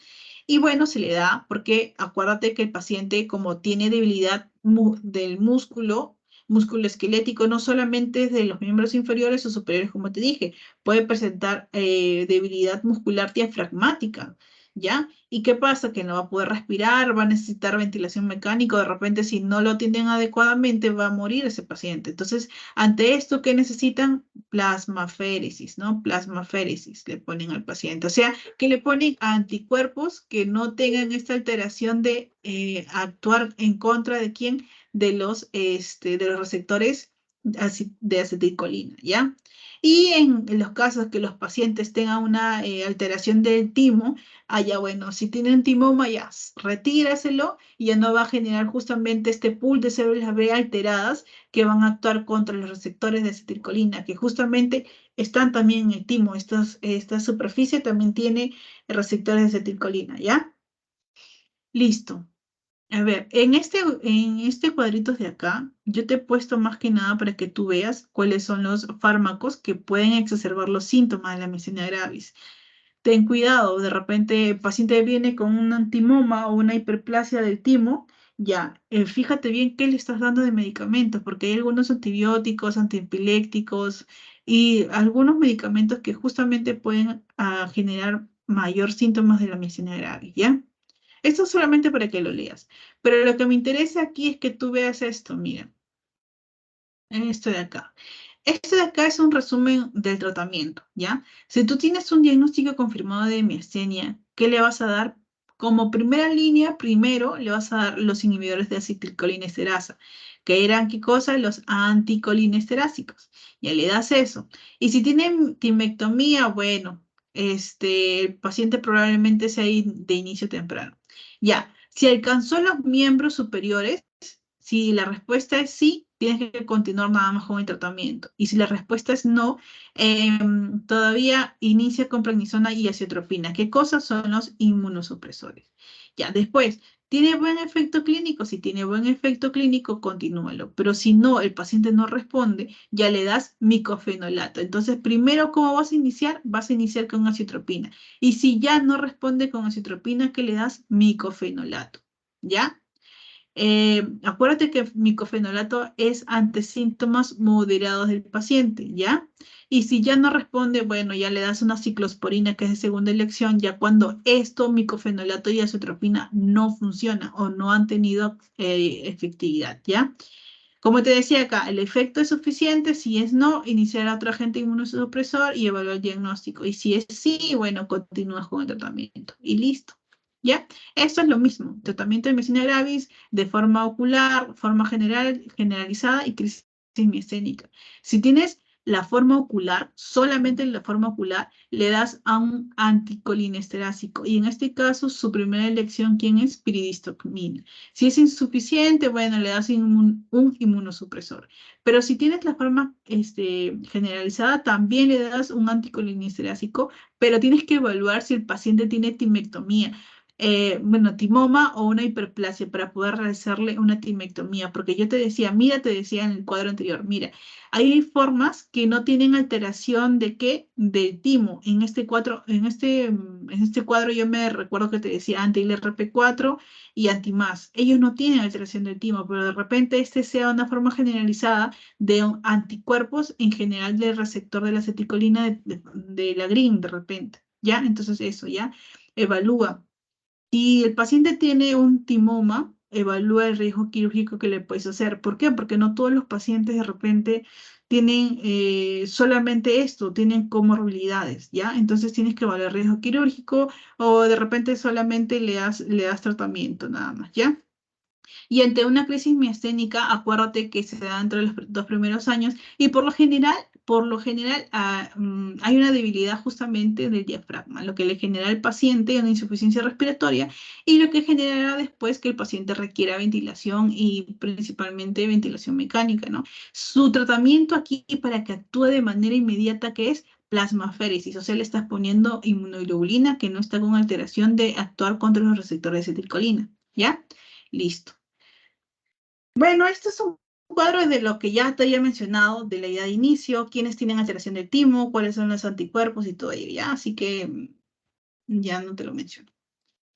Y bueno, se le da porque acuérdate que el paciente, como tiene debilidad del músculo, musculoesquelético, no solamente es de los miembros inferiores o superiores, como te dije, puede presentar debilidad muscular diafragmática, ¿ya? ¿Y qué pasa? Que no va a poder respirar, va a necesitar ventilación mecánica, de repente si no lo atienden adecuadamente va a morir ese paciente. Entonces, ante esto, ¿qué necesitan? Plasmaféresis, ¿no? Plasmaféresis le ponen al paciente. O sea, que le ponen anticuerpos que no tengan esta alteración de actuar en contra de quién, de los receptores de acetilcolina, ¿ya? Y en los casos que los pacientes tengan una alteración del timo, ya bueno, si tienen timoma, ya retíraselo y ya no va a generar justamente este pool de células B alteradas que van a actuar contra los receptores de acetilcolina, que justamente están también en el timo. Esta superficie también tiene receptores de acetilcolina, ¿ya? Listo. A ver, en este cuadrito de acá, yo te he puesto más que nada para que tú veas cuáles son los fármacos que pueden exacerbar los síntomas de la miastenia gravis. Ten cuidado, de repente el paciente viene con un antimoma o una hiperplasia del timo, ya, fíjate bien qué le estás dando de medicamentos, porque hay algunos antibióticos, antiepilépticos y algunos medicamentos que justamente pueden generar mayor síntomas de la miastenia gravis, ¿ya? Esto solamente para que lo leas. Pero lo que me interesa aquí es que tú veas esto, mira, esto de acá. Esto de acá es un resumen del tratamiento, ¿ya? Si tú tienes un diagnóstico confirmado de miastenia, ¿qué le vas a dar? Como primera línea, primero le vas a dar los inhibidores de acetilcolinesterasa, que eran, ¿qué cosa? Los anticolinesterácicos. Ya le das eso. Y si tienen timectomía, bueno, el paciente probablemente sea de inicio temprano. Ya, si alcanzó los miembros superiores, si la respuesta es sí, tienes que continuar nada más con el tratamiento. Y si la respuesta es no, todavía inicia con prednisona y aciatropina. ¿Qué cosas son los inmunosupresores? Ya, después, ¿tiene buen efecto clínico? Si tiene buen efecto clínico, continúalo. Pero si no, el paciente no responde, ya le das micofenolato. Entonces, primero, ¿cómo vas a iniciar? Vas a iniciar con aciatropina. Y si ya no responde con aciatropina, ¿qué le das? Micofenolato. ¿Ya? Acuérdate que micofenolato es ante síntomas moderados del paciente, ¿ya? Y si ya no responde, bueno, ya le das una ciclosporina que es de segunda elección, ya cuando esto, micofenolato y azotropina no funciona o no han tenido efectividad, ¿ya? Como te decía acá, el efecto es suficiente, si es no, iniciar a otro agente inmunosupresor y evaluar el diagnóstico. Y si es sí, bueno, continúas con el tratamiento y listo. ¿Ya? Esto es lo mismo, tratamiento de miastenia gravis de forma ocular, forma general, generalizada y crisis miasténica. Si tienes la forma ocular, solamente en la forma ocular, le das a un anticolinesterásico. Y en este caso, su primera elección, ¿quién es? Piridistocmina. Si es insuficiente, bueno, le das un inmunosupresor. Pero si tienes la forma generalizada, también le das un anticolinesterásico, pero tienes que evaluar si el paciente tiene timectomía. Bueno, timoma o una hiperplasia para poder realizarle una timectomía, porque yo te decía, mira, te decía en el cuadro anterior, mira, hay formas que no tienen alteración de qué, del timo. En este cuadro yo me recuerdo que te decía anti-LRP4 y antimás. Ellos no tienen alteración del timo, pero de repente este sea una forma generalizada de anticuerpos en general del receptor de la aceticolina de la GRIN de repente, ¿ya? Entonces eso, ¿ya? Evalúa. Si el paciente tiene un timoma, evalúa el riesgo quirúrgico que le puedes hacer. ¿Por qué? Porque no todos los pacientes de repente tienen solamente esto, tienen comorbilidades, ¿ya? Entonces tienes que evaluar el riesgo quirúrgico o de repente solamente le das tratamiento nada más, ¿ya? Y ante una crisis miasténica, acuérdate que se da entre los dos primeros años y por lo general hay una debilidad justamente del diafragma, lo que le genera al paciente una insuficiencia respiratoria y lo que generará después que el paciente requiera ventilación y principalmente ventilación mecánica, ¿no? Su tratamiento aquí para que actúe de manera inmediata, que es plasmaféresis, o sea, le estás poniendo inmunoglobulina que no está con alteración de actuar contra los receptores de acetilcolina, ¿ya? Listo. Bueno, este es un cuadro de lo que ya te había mencionado, de la idea de inicio, quiénes tienen alteración del timo, cuáles son los anticuerpos y todo ello, ¿ya? Así que ya no te lo menciono.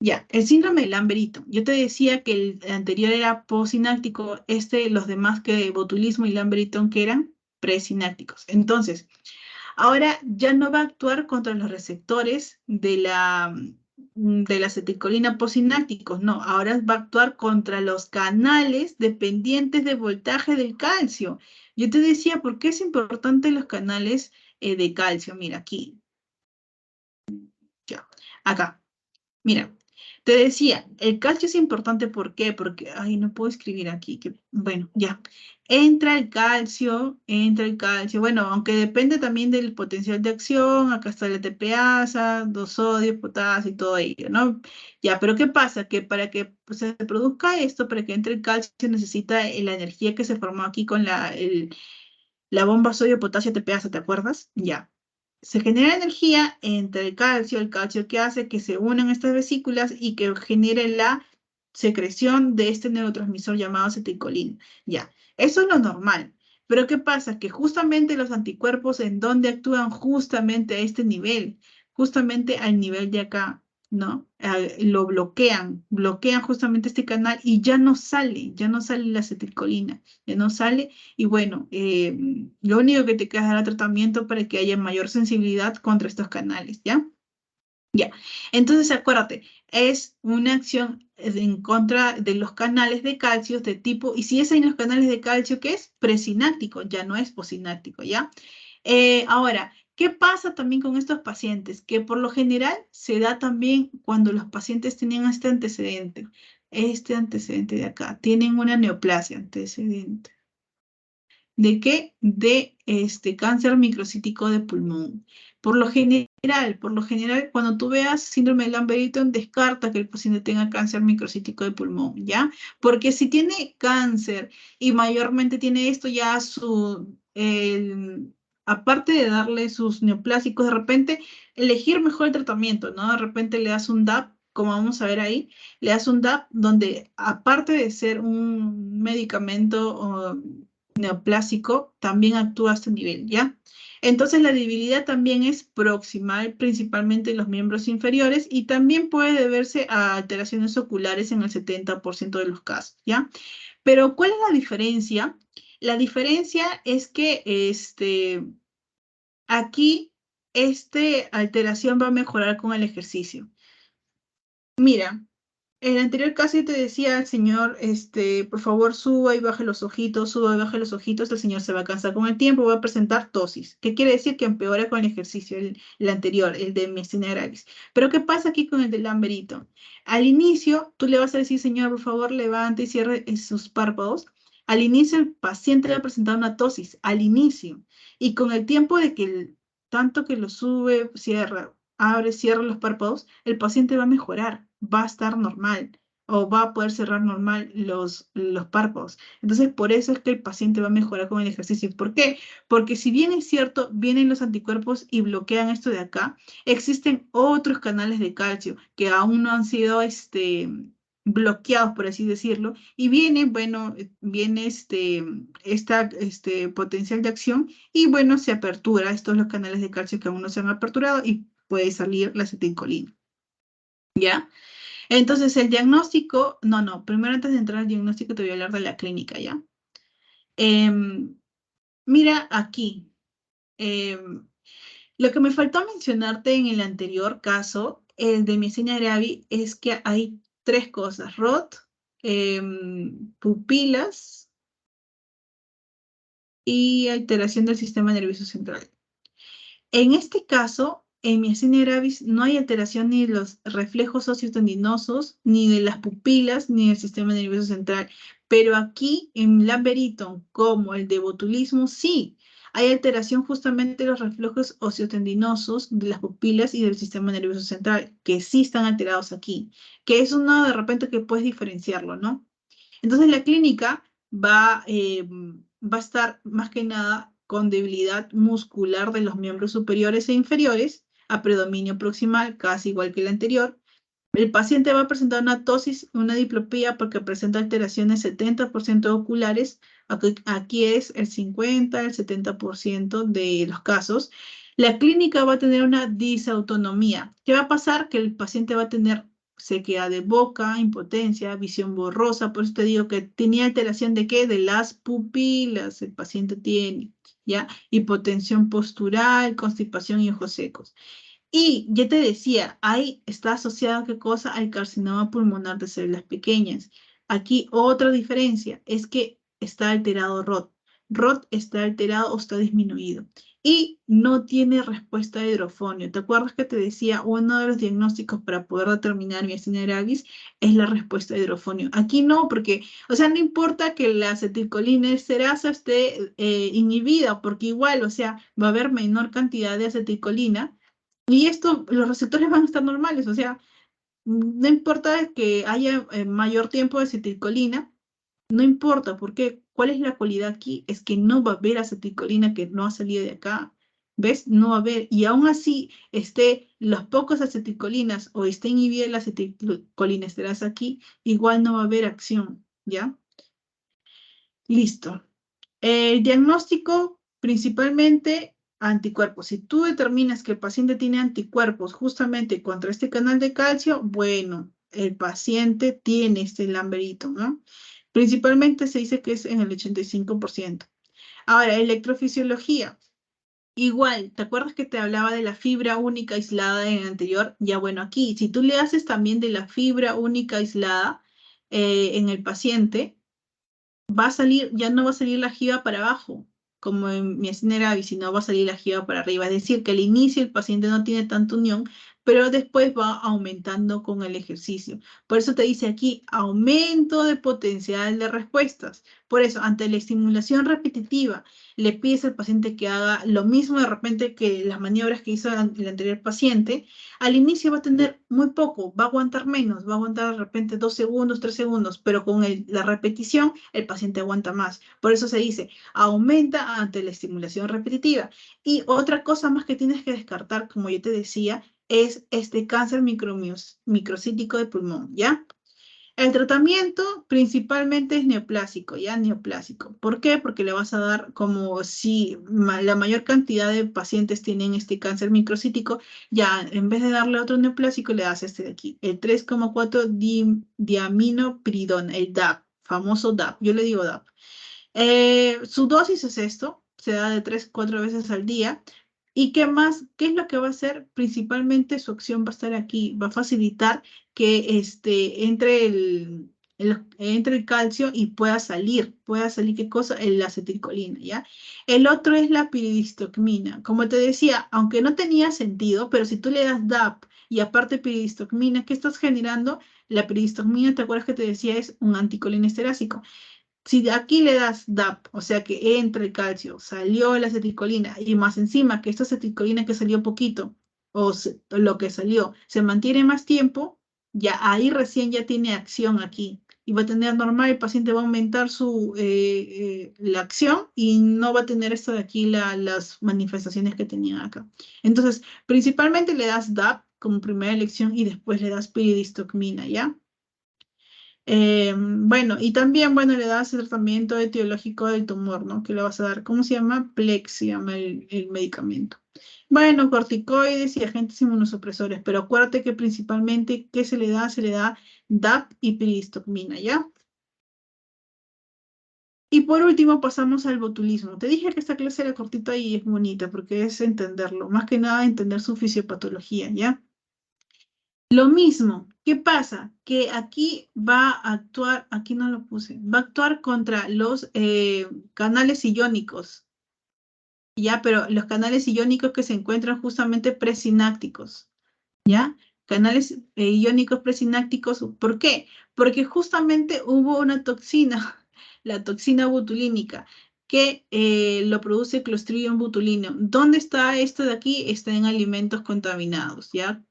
Ya, el síndrome de Lamberito. Yo te decía que el anterior era posináctico, los demás que botulismo y Lamberito que eran presinácticos. Entonces, ahora ya no va a actuar contra los receptores de la acetilcolina posinácticos, no, ahora va a actuar contra los canales dependientes del voltaje del calcio. Yo te decía, ¿por qué es importante los canales de calcio? Mira, aquí, ya, acá. Mira, te decía, el calcio es importante, ¿por qué? Porque, ay, no puedo escribir aquí, bueno, ya. Entra el calcio, bueno, aunque depende también del potencial de acción, acá está la TPasa, dos sodio, potasio y todo ello, ¿no? Ya, pero ¿qué pasa? Que para que pues, se produzca esto, para que entre el calcio, necesita la energía que se formó aquí con la bomba sodio-potasio TPasa, ¿te acuerdas? Ya. Se genera energía entre el calcio que hace que se unan estas vesículas y que genere la secreción de este neurotransmisor llamado acetilcolina. Ya, eso es lo normal. Pero ¿qué pasa? Que justamente los anticuerpos en donde actúan justamente a este nivel, justamente al nivel de acá, ¿no? Lo bloquean justamente este canal y ya no sale la acetilcolina, ya no sale y bueno, lo único que te queda es dar tratamiento para que haya mayor sensibilidad contra estos canales, ¿ya? Ya. Entonces, acuérdate, es una acción en contra de los canales de calcio de tipo, y si es en los canales de calcio, ¿qué es? Presináptico, ya no es posináptico, ¿ya? Ahora, ¿qué pasa también con estos pacientes? Que por lo general se da también cuando los pacientes tenían este antecedente de acá, tienen una neoplasia antecedente. ¿De qué? De este cáncer microcítico de pulmón. Por lo general, cuando tú veas síndrome de Lambert-Eaton, descarta que el paciente tenga cáncer microcítico de pulmón, ¿ya? Porque si tiene cáncer y mayormente tiene esto ya aparte de darle sus neoplásicos, de repente elegir mejor el tratamiento, ¿no? De repente le das un DAP, como vamos a ver ahí, le das un DAP donde aparte de ser un medicamento neoplásico también actúa a este nivel, ¿ya? Entonces la debilidad también es proximal, principalmente en los miembros inferiores, y también puede deberse a alteraciones oculares en el 70% de los casos, ¿ya? Pero ¿cuál es la diferencia? La diferencia es que aquí esta alteración va a mejorar con el ejercicio. Mira, en el anterior caso yo te decía al señor, por favor suba y baje los ojitos, suba y baje los ojitos, el señor se va a cansar con el tiempo, va a presentar tosis. ¿Qué quiere decir? Que empeora con el ejercicio, el anterior, el de miastenia gravis. Pero ¿qué pasa aquí con el de Lamberito? Al inicio, tú le vas a decir, señor, por favor, levante y cierre sus párpados. Al inicio, el paciente va a presentar una tosis, al inicio. Y con el tiempo de que tanto que lo sube, cierra, abre, cierra los párpados, el paciente va a mejorar, va a estar normal o va a poder cerrar normal los párpados. Entonces, por eso es que el paciente va a mejorar con el ejercicio. ¿Por qué? Porque si bien es cierto, vienen los anticuerpos y bloquean esto de acá, existen otros canales de calcio que aún no han sido bloqueados, por así decirlo, y viene, bueno, viene este potencial de acción y bueno, se apertura estos los canales de calcio que aún no se han aperturado y puede salir la acetilcolina, ¿ya? Entonces, el diagnóstico, no, primero antes de entrar al diagnóstico te voy a hablar de la clínica, ¿ya? Em, Mira aquí, em, lo que me faltó mencionarte en el anterior caso, el de miastenia gravis, es que hay tres cosas, ROT, pupilas y alteración del sistema nervioso central. En este caso, en miastenia gravis no hay alteración ni de los reflejos sociotendinosos, ni de las pupilas, ni del sistema nervioso central. Pero aquí, en Lamberito, como el de botulismo, sí, hay alteración justamente de los reflejos sociotendinosos, de las pupilas y del sistema nervioso central, que sí están alterados aquí, que es uno de repente que puedes diferenciarlo, ¿no? Entonces la clínica va a estar más que nada con debilidad muscular de los miembros superiores e inferiores, a predominio proximal, casi igual que el anterior. El paciente va a presentar una tosis, una diplopía, porque presenta alteraciones 70% oculares. Aquí es el 50, el 70% de los casos. La clínica va a tener una disautonomía. ¿Qué va a pasar? Que el paciente va a tener sequedad de boca, impotencia, visión borrosa. Por eso te digo que tenía alteración de ¿qué? De las pupilas, el paciente tiene, ¿ya? Hipotensión postural, constipación y ojos secos. Y ya te decía, ahí está asociado a qué cosa, al carcinoma pulmonar de células pequeñas. Aquí otra diferencia es que está alterado ROT. ROT está alterado o está disminuido. Y no tiene respuesta de hidrofonio. ¿Te acuerdas que te decía uno de los diagnósticos para poder determinar miastenia gravis es la respuesta de hidrofonio? Aquí no, porque, o sea, no importa que la acetilcolina esterasa esté inhibida, porque igual, o sea, va a haber menor cantidad de acetilcolina y esto, los receptores van a estar normales, o sea, no importa que haya mayor tiempo de acetilcolina, no importa, porque ¿cuál es la cualidad aquí? Es que no va a haber acetilcolina que no ha salido de acá, ¿ves? No va a haber, y aún así esté los pocos acetilcolinas o esté inhibida la acetilcolinesterasa aquí, igual no va a haber acción, ¿ya? Listo. El diagnóstico principalmente anticuerpos. Si tú determinas que el paciente tiene anticuerpos justamente contra este canal de calcio, bueno, el paciente tiene este lamberito, ¿no? Principalmente se dice que es en el 85%. Ahora, electrofisiología. Igual, ¿te acuerdas que te hablaba de la fibra única aislada en el anterior? Ya bueno, aquí, si tú le haces también de la fibra única aislada en el paciente, va a salir, ya no va a salir la jiba para abajo, como en miastenia gravis, sino va a salir la jiba para arriba. Es decir, que al inicio el paciente no tiene tanta unión, pero después va aumentando con el ejercicio. Por eso te dice aquí, aumento de potencial de respuestas. Por eso, ante la estimulación repetitiva, le pides al paciente que haga lo mismo de repente que las maniobras que hizo el anterior paciente. Al inicio va a tener muy poco, va a aguantar menos, va a aguantar de repente 2 segundos, 3 segundos, pero con la repetición el paciente aguanta más. Por eso se dice, aumenta ante la estimulación repetitiva. Y otra cosa más que tienes que descartar, como yo te decía, es este cáncer microcítico de pulmón, ¿ya? El tratamiento principalmente es neoplásico, ¿ya? Neoplásico. ¿Por qué? Porque le vas a dar como si la mayor cantidad de pacientes tienen este cáncer microcítico, ya en vez de darle otro neoplásico, le das este de aquí, el 3,4 diaminopiridona, el DAP, famoso DAP, yo le digo DAP. Su dosis es esto, se da de 3 a 4 veces al día. ¿Y qué más? ¿Qué es lo que va a hacer? Principalmente su acción va a estar aquí, va a facilitar que entre el calcio y pueda salir ¿qué cosa? La acetilcolina, ¿ya? El otro es la piridistocmina. Como te decía, aunque no tenía sentido, pero si tú le das DAP y aparte piridistocmina, ¿qué estás generando? La piridistocmina, ¿te acuerdas que te decía? Es un anticolinesterásico. Si de aquí le das DAP, o sea que entra el calcio, salió la acetilcolina y más encima que esta acetilcolina que salió poquito lo que salió se mantiene más tiempo, ya ahí recién ya tiene acción aquí y va a tener normal, el paciente va a aumentar la acción y no va a tener esto de aquí las manifestaciones que tenía acá. Entonces, principalmente le das DAP como primera elección y después le das piridistocmina, ¿ya? Bueno, y también, bueno, le das el tratamiento etiológico del tumor, ¿no? Que le vas a dar, ¿cómo se llama? Plex, se llama el medicamento. Bueno, corticoides y agentes inmunosupresores, pero acuérdate que principalmente, ¿qué se le da? Se le da DAP y piridistocmina, ¿ya? Y por último pasamos al botulismo. Te dije que esta clase era cortita y es bonita porque es entenderlo, más que nada entender su fisiopatología, ¿ya? Lo mismo, ¿qué pasa? Que aquí va a actuar, aquí no lo puse, va a actuar contra los canales iónicos, ¿ya? Pero los canales iónicos que se encuentran justamente presinápticos, ¿ya? Canales iónicos presinápticos, ¿por qué? Porque justamente hubo una toxina, la toxina botulínica, que lo produce Clostridium botulinum. ¿Dónde está esto de aquí? Está en alimentos contaminados, ¿ya?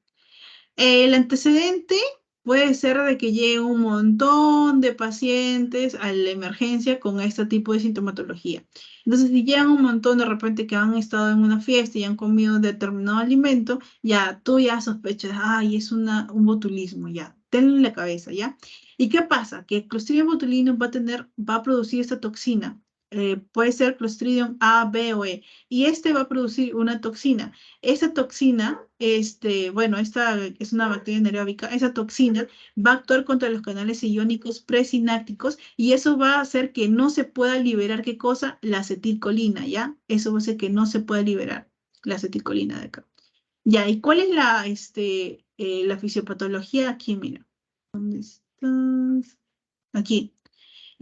El antecedente puede ser de que llegue un montón de pacientes a la emergencia con este tipo de sintomatología. Entonces, si llegan un montón de repente que han estado en una fiesta y han comido determinado alimento, ya tú ya sospechas, ay, es un botulismo, ya, tenlo en la cabeza, ¿ya? ¿Y qué pasa? Que el Clostridium botulinum va a producir esta toxina. puede ser Clostridium A, B o E, y este va a producir una toxina. Esa toxina, bueno, esta es una bacteria anaeróbica, esa toxina va a actuar contra los canales iónicos presinápticos y eso va a hacer que no se pueda liberar, ¿qué cosa? La acetilcolina, ¿ya? Eso va a hacer que no se pueda liberar la acetilcolina de acá. Ya, ¿y cuál es la fisiopatología? Aquí, mira. ¿Dónde estás? Aquí.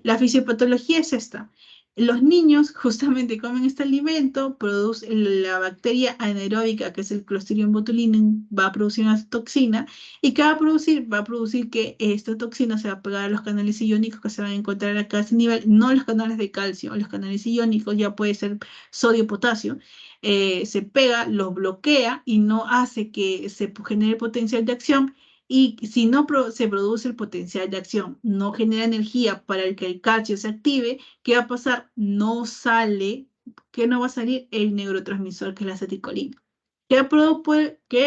La fisiopatología es esta. Los niños justamente comen este alimento, produce la bacteria anaeróbica, que es el Clostridium botulinum, va a producir una toxina. ¿Y qué va a producir? Va a producir que esta toxina se va a pegar a los canales iónicos que se van a encontrar acá a ese nivel, no los canales de calcio, los canales iónicos, ya puede ser sodio-potasio. Se pega, los bloquea y no hace que se genere potencial de acción, y si no se produce el potencial de acción, no genera energía para el que el calcio se active, ¿qué va a pasar? No sale, ¿qué no va a salir? El neurotransmisor, que es la acetilcolina. ¿Qué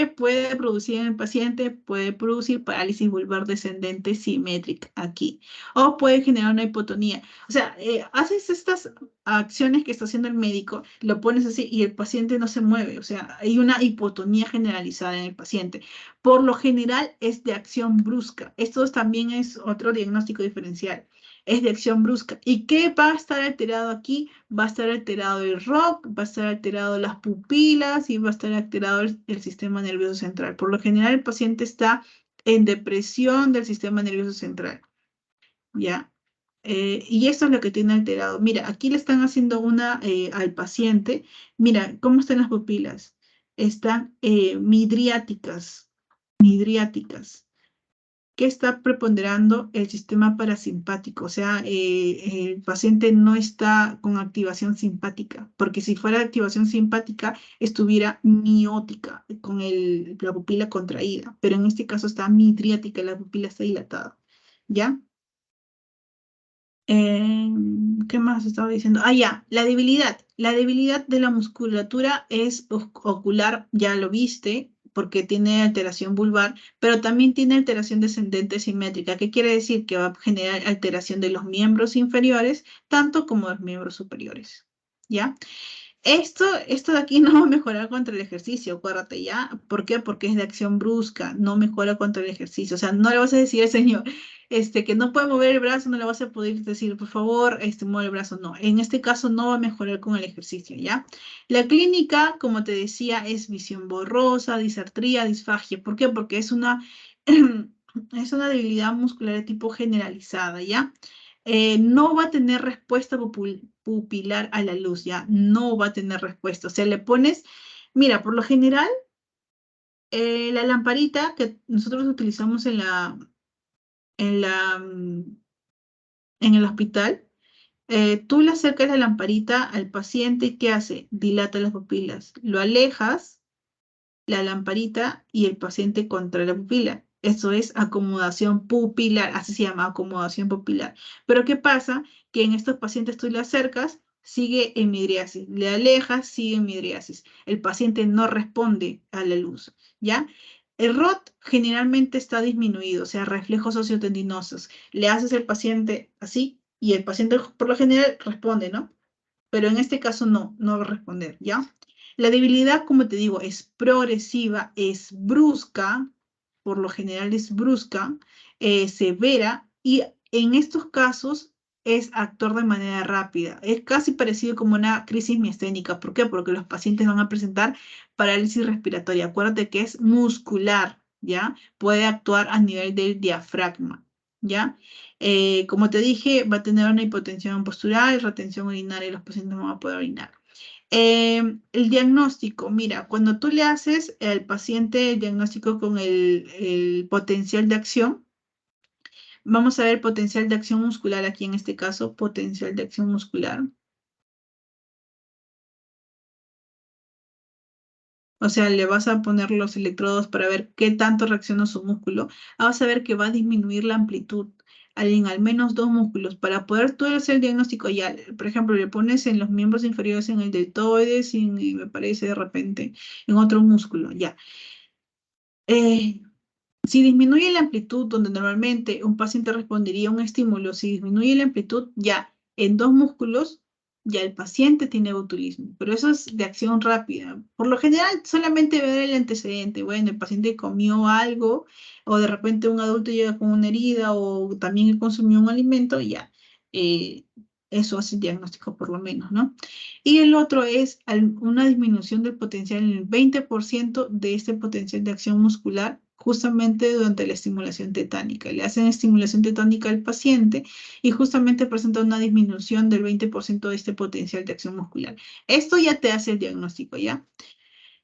puede producir en el paciente? Puede producir parálisis vulvar descendente simétrica aquí. O puede generar una hipotonía. O sea, haces estas acciones que está haciendo el médico, lo pones así y el paciente no se mueve. O sea, hay una hipotonía generalizada en el paciente. Por lo general es de acción brusca. Esto también es otro diagnóstico diferencial. Es de acción brusca. ¿Y qué va a estar alterado aquí? Va a estar alterado el ROC, va a estar alterado las pupilas y va a estar alterado el sistema nervioso central. Por lo general, el paciente está en depresión del sistema nervioso central, ¿ya? Y eso es lo que tiene alterado. Mira, aquí le están haciendo una al paciente. Mira, ¿cómo están las pupilas? Están midriáticas, midriáticas, que está preponderando el sistema parasimpático. O sea, el paciente no está con activación simpática, porque si fuera activación simpática, estuviera miótica, con la pupila contraída, pero en este caso está midriática, la pupila está dilatada. ¿Ya? ¿Qué más estaba diciendo? Ah, ya, la debilidad. La debilidad de la musculatura es ocular, ya lo viste, porque tiene alteración vulvar, pero también tiene alteración descendente simétrica. ¿Qué quiere decir? Que va a generar alteración de los miembros inferiores, tanto como de los miembros superiores. ¿Ya? Esto de aquí no va a mejorar contra el ejercicio, acuérdate, ¿ya? ¿Por qué? Porque es de acción brusca, no mejora contra el ejercicio. O sea, no le vas a decir al señor que no puede mover el brazo, no le vas a poder decir, por favor, mueve el brazo. No, en este caso no va a mejorar con el ejercicio, ¿ya? La clínica, como te decía, es visión borrosa, disartría, disfagia. ¿Por qué? Porque es una, es una debilidad muscular de tipo generalizada, ¿ya? No va a tener respuesta pupilar a la luz, ya, no va a tener respuesta. O sea, le pones, mira, por lo general, la lamparita que nosotros utilizamos en la, mm, en el hospital, tú le acercas la lamparita al paciente y ¿qué hace? Dilata las pupilas. Lo alejas, la lamparita, y el paciente contrae la pupila. Eso es acomodación pupilar, así se llama, acomodación pupilar. Pero ¿qué pasa? Que en estos pacientes tú le acercas, sigue en midriasis, le alejas, sigue en midriasis. El paciente no responde a la luz, ¿ya? El ROT generalmente está disminuido, o sea, reflejos sociotendinosos. Le haces al paciente así y el paciente por lo general responde, ¿no? Pero en este caso no va a responder, ¿ya? La debilidad, como te digo, es progresiva, es brusca, por lo general es brusca, severa, y en estos casos es actuar de manera rápida. Es casi parecido como una crisis miasténica. ¿Por qué? Porque los pacientes van a presentar parálisis respiratoria. Acuérdate que es muscular, ¿ya? Puede actuar a nivel del diafragma, ¿ya? Como te dije, va a tener una hipotensión postural, retención urinaria y los pacientes no van a poder orinar. El diagnóstico, mira, cuando tú le haces al paciente el diagnóstico con el potencial de acción, vamos a ver potencial de acción muscular aquí en este caso, potencial de acción muscular. O sea, le vas a poner los electrodos para ver qué tanto reacciona su músculo. Vas a ver que va a disminuir la amplitud en al menos dos músculos. Para poder tú hacer el diagnóstico ya, por ejemplo, le pones en los miembros inferiores, en el deltoides y me parece de repente en otro músculo, ya. Eh, si disminuye la amplitud donde normalmente un paciente respondería a un estímulo, si disminuye la amplitud ya en dos músculos, ya el paciente tiene botulismo, pero eso es de acción rápida. Por lo general, solamente ver el antecedente. Bueno, el paciente comió algo, o de repente un adulto llega con una herida, o también consumió un alimento, y ya. eh, Eso hace el diagnóstico por lo menos, ¿no? Y el otro es una disminución del potencial en el 20% de este potencial de acción muscular justamente durante la estimulación tetánica. Le hacen estimulación tetánica al paciente y justamente presenta una disminución del 20% de este potencial de acción muscular. Esto ya te hace el diagnóstico, ¿ya?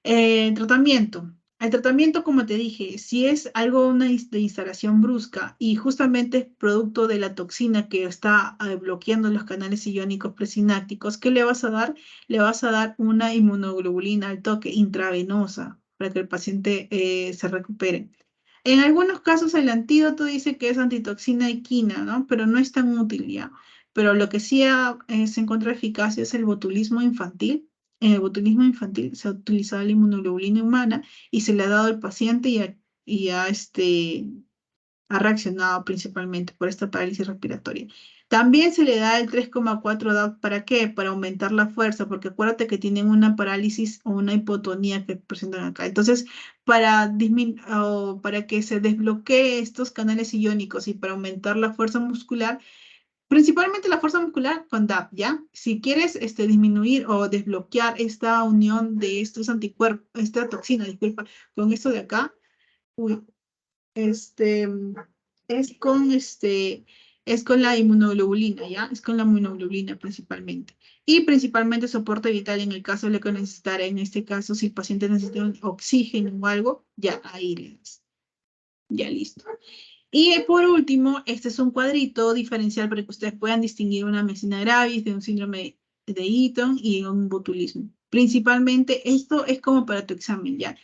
Tratamiento. El tratamiento, como te dije, si es algo de instalación brusca y justamente es producto de la toxina que está bloqueando los canales iónicos presinápticos, ¿qué le vas a dar? Le vas a dar una inmunoglobulina al toque intravenosa para que el paciente se recupere. En algunos casos el antídoto dice que es antitoxina equina, ¿no? Pero no es tan útil ya. Pero lo que sí se encuentra eficacia es el botulismo infantil. En el botulismo infantil se ha utilizado la inmunoglobulina humana y se le ha dado al paciente ha reaccionado principalmente por esta parálisis respiratoria. También se le da el 3,4 DAP, ¿para qué? Para aumentar la fuerza, porque acuérdate que tienen una parálisis o una hipotonía que presentan acá. Entonces, para que se desbloquee estos canales iónicos y para aumentar la fuerza muscular, principalmente la fuerza muscular con DAP, ¿ya? Si quieres disminuir o desbloquear esta unión de estos anticuerpos, esta toxina, disculpa, con esto de acá, uy, este, es con es con la inmunoglobulina, ¿ya? Es con la inmunoglobulina principalmente. Y principalmente soporte vital en el caso de lo que necesitara, en este caso, si el paciente necesita un oxígeno o algo, ya ahí le das. Ya listo. Y por último, este es un cuadrito diferencial para que ustedes puedan distinguir una myasthenia gravis de un síndrome de Eaton y un botulismo. Principalmente, esto es como para tu examen, ¿ya?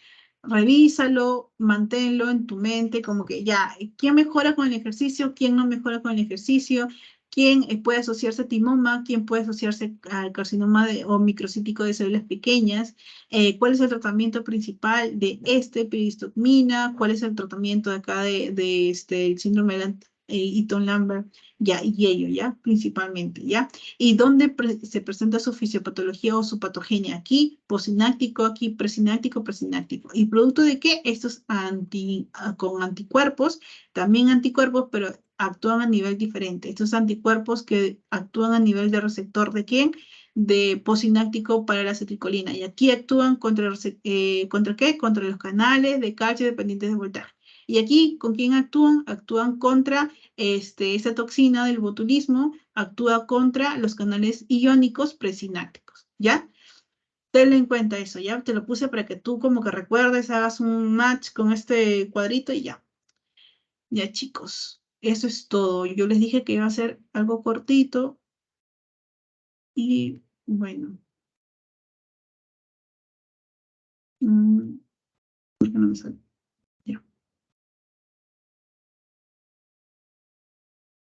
Revísalo, manténlo en tu mente, como que ya, ¿quién mejora con el ejercicio? ¿Quién no mejora con el ejercicio? ¿Quién puede asociarse a timoma? ¿Quién puede asociarse al carcinoma o microcítico de células pequeñas? ¿Cuál es el tratamiento principal de peristomía? ¿Cuál es el tratamiento de acá el síndrome de Eaton-Lambert? Ya, y ello, ya, principalmente, ya. ¿Y dónde se presenta su fisiopatología o su patogenia? Aquí, posináctico, aquí, presináctico, presináctico. ¿Y producto de qué? Estos con anticuerpos, también anticuerpos, pero actúan a nivel diferente. Estos anticuerpos que actúan a nivel de receptor de quién? De posináctico para la acetilcolina. Y aquí actúan ¿contra qué? Contra los canales de calcio dependientes de voltaje. Y aquí, ¿con quién actúan? Actúan contra esta toxina del botulismo, actúa contra los canales iónicos presinápticos, ¿ya? Tenlo en cuenta eso, ¿ya? Te lo puse para que tú como que recuerdes, hagas un match con este cuadrito y ya. Ya, chicos, eso es todo. Yo les dije que iba a ser algo cortito y bueno. ¿Por qué no me sale?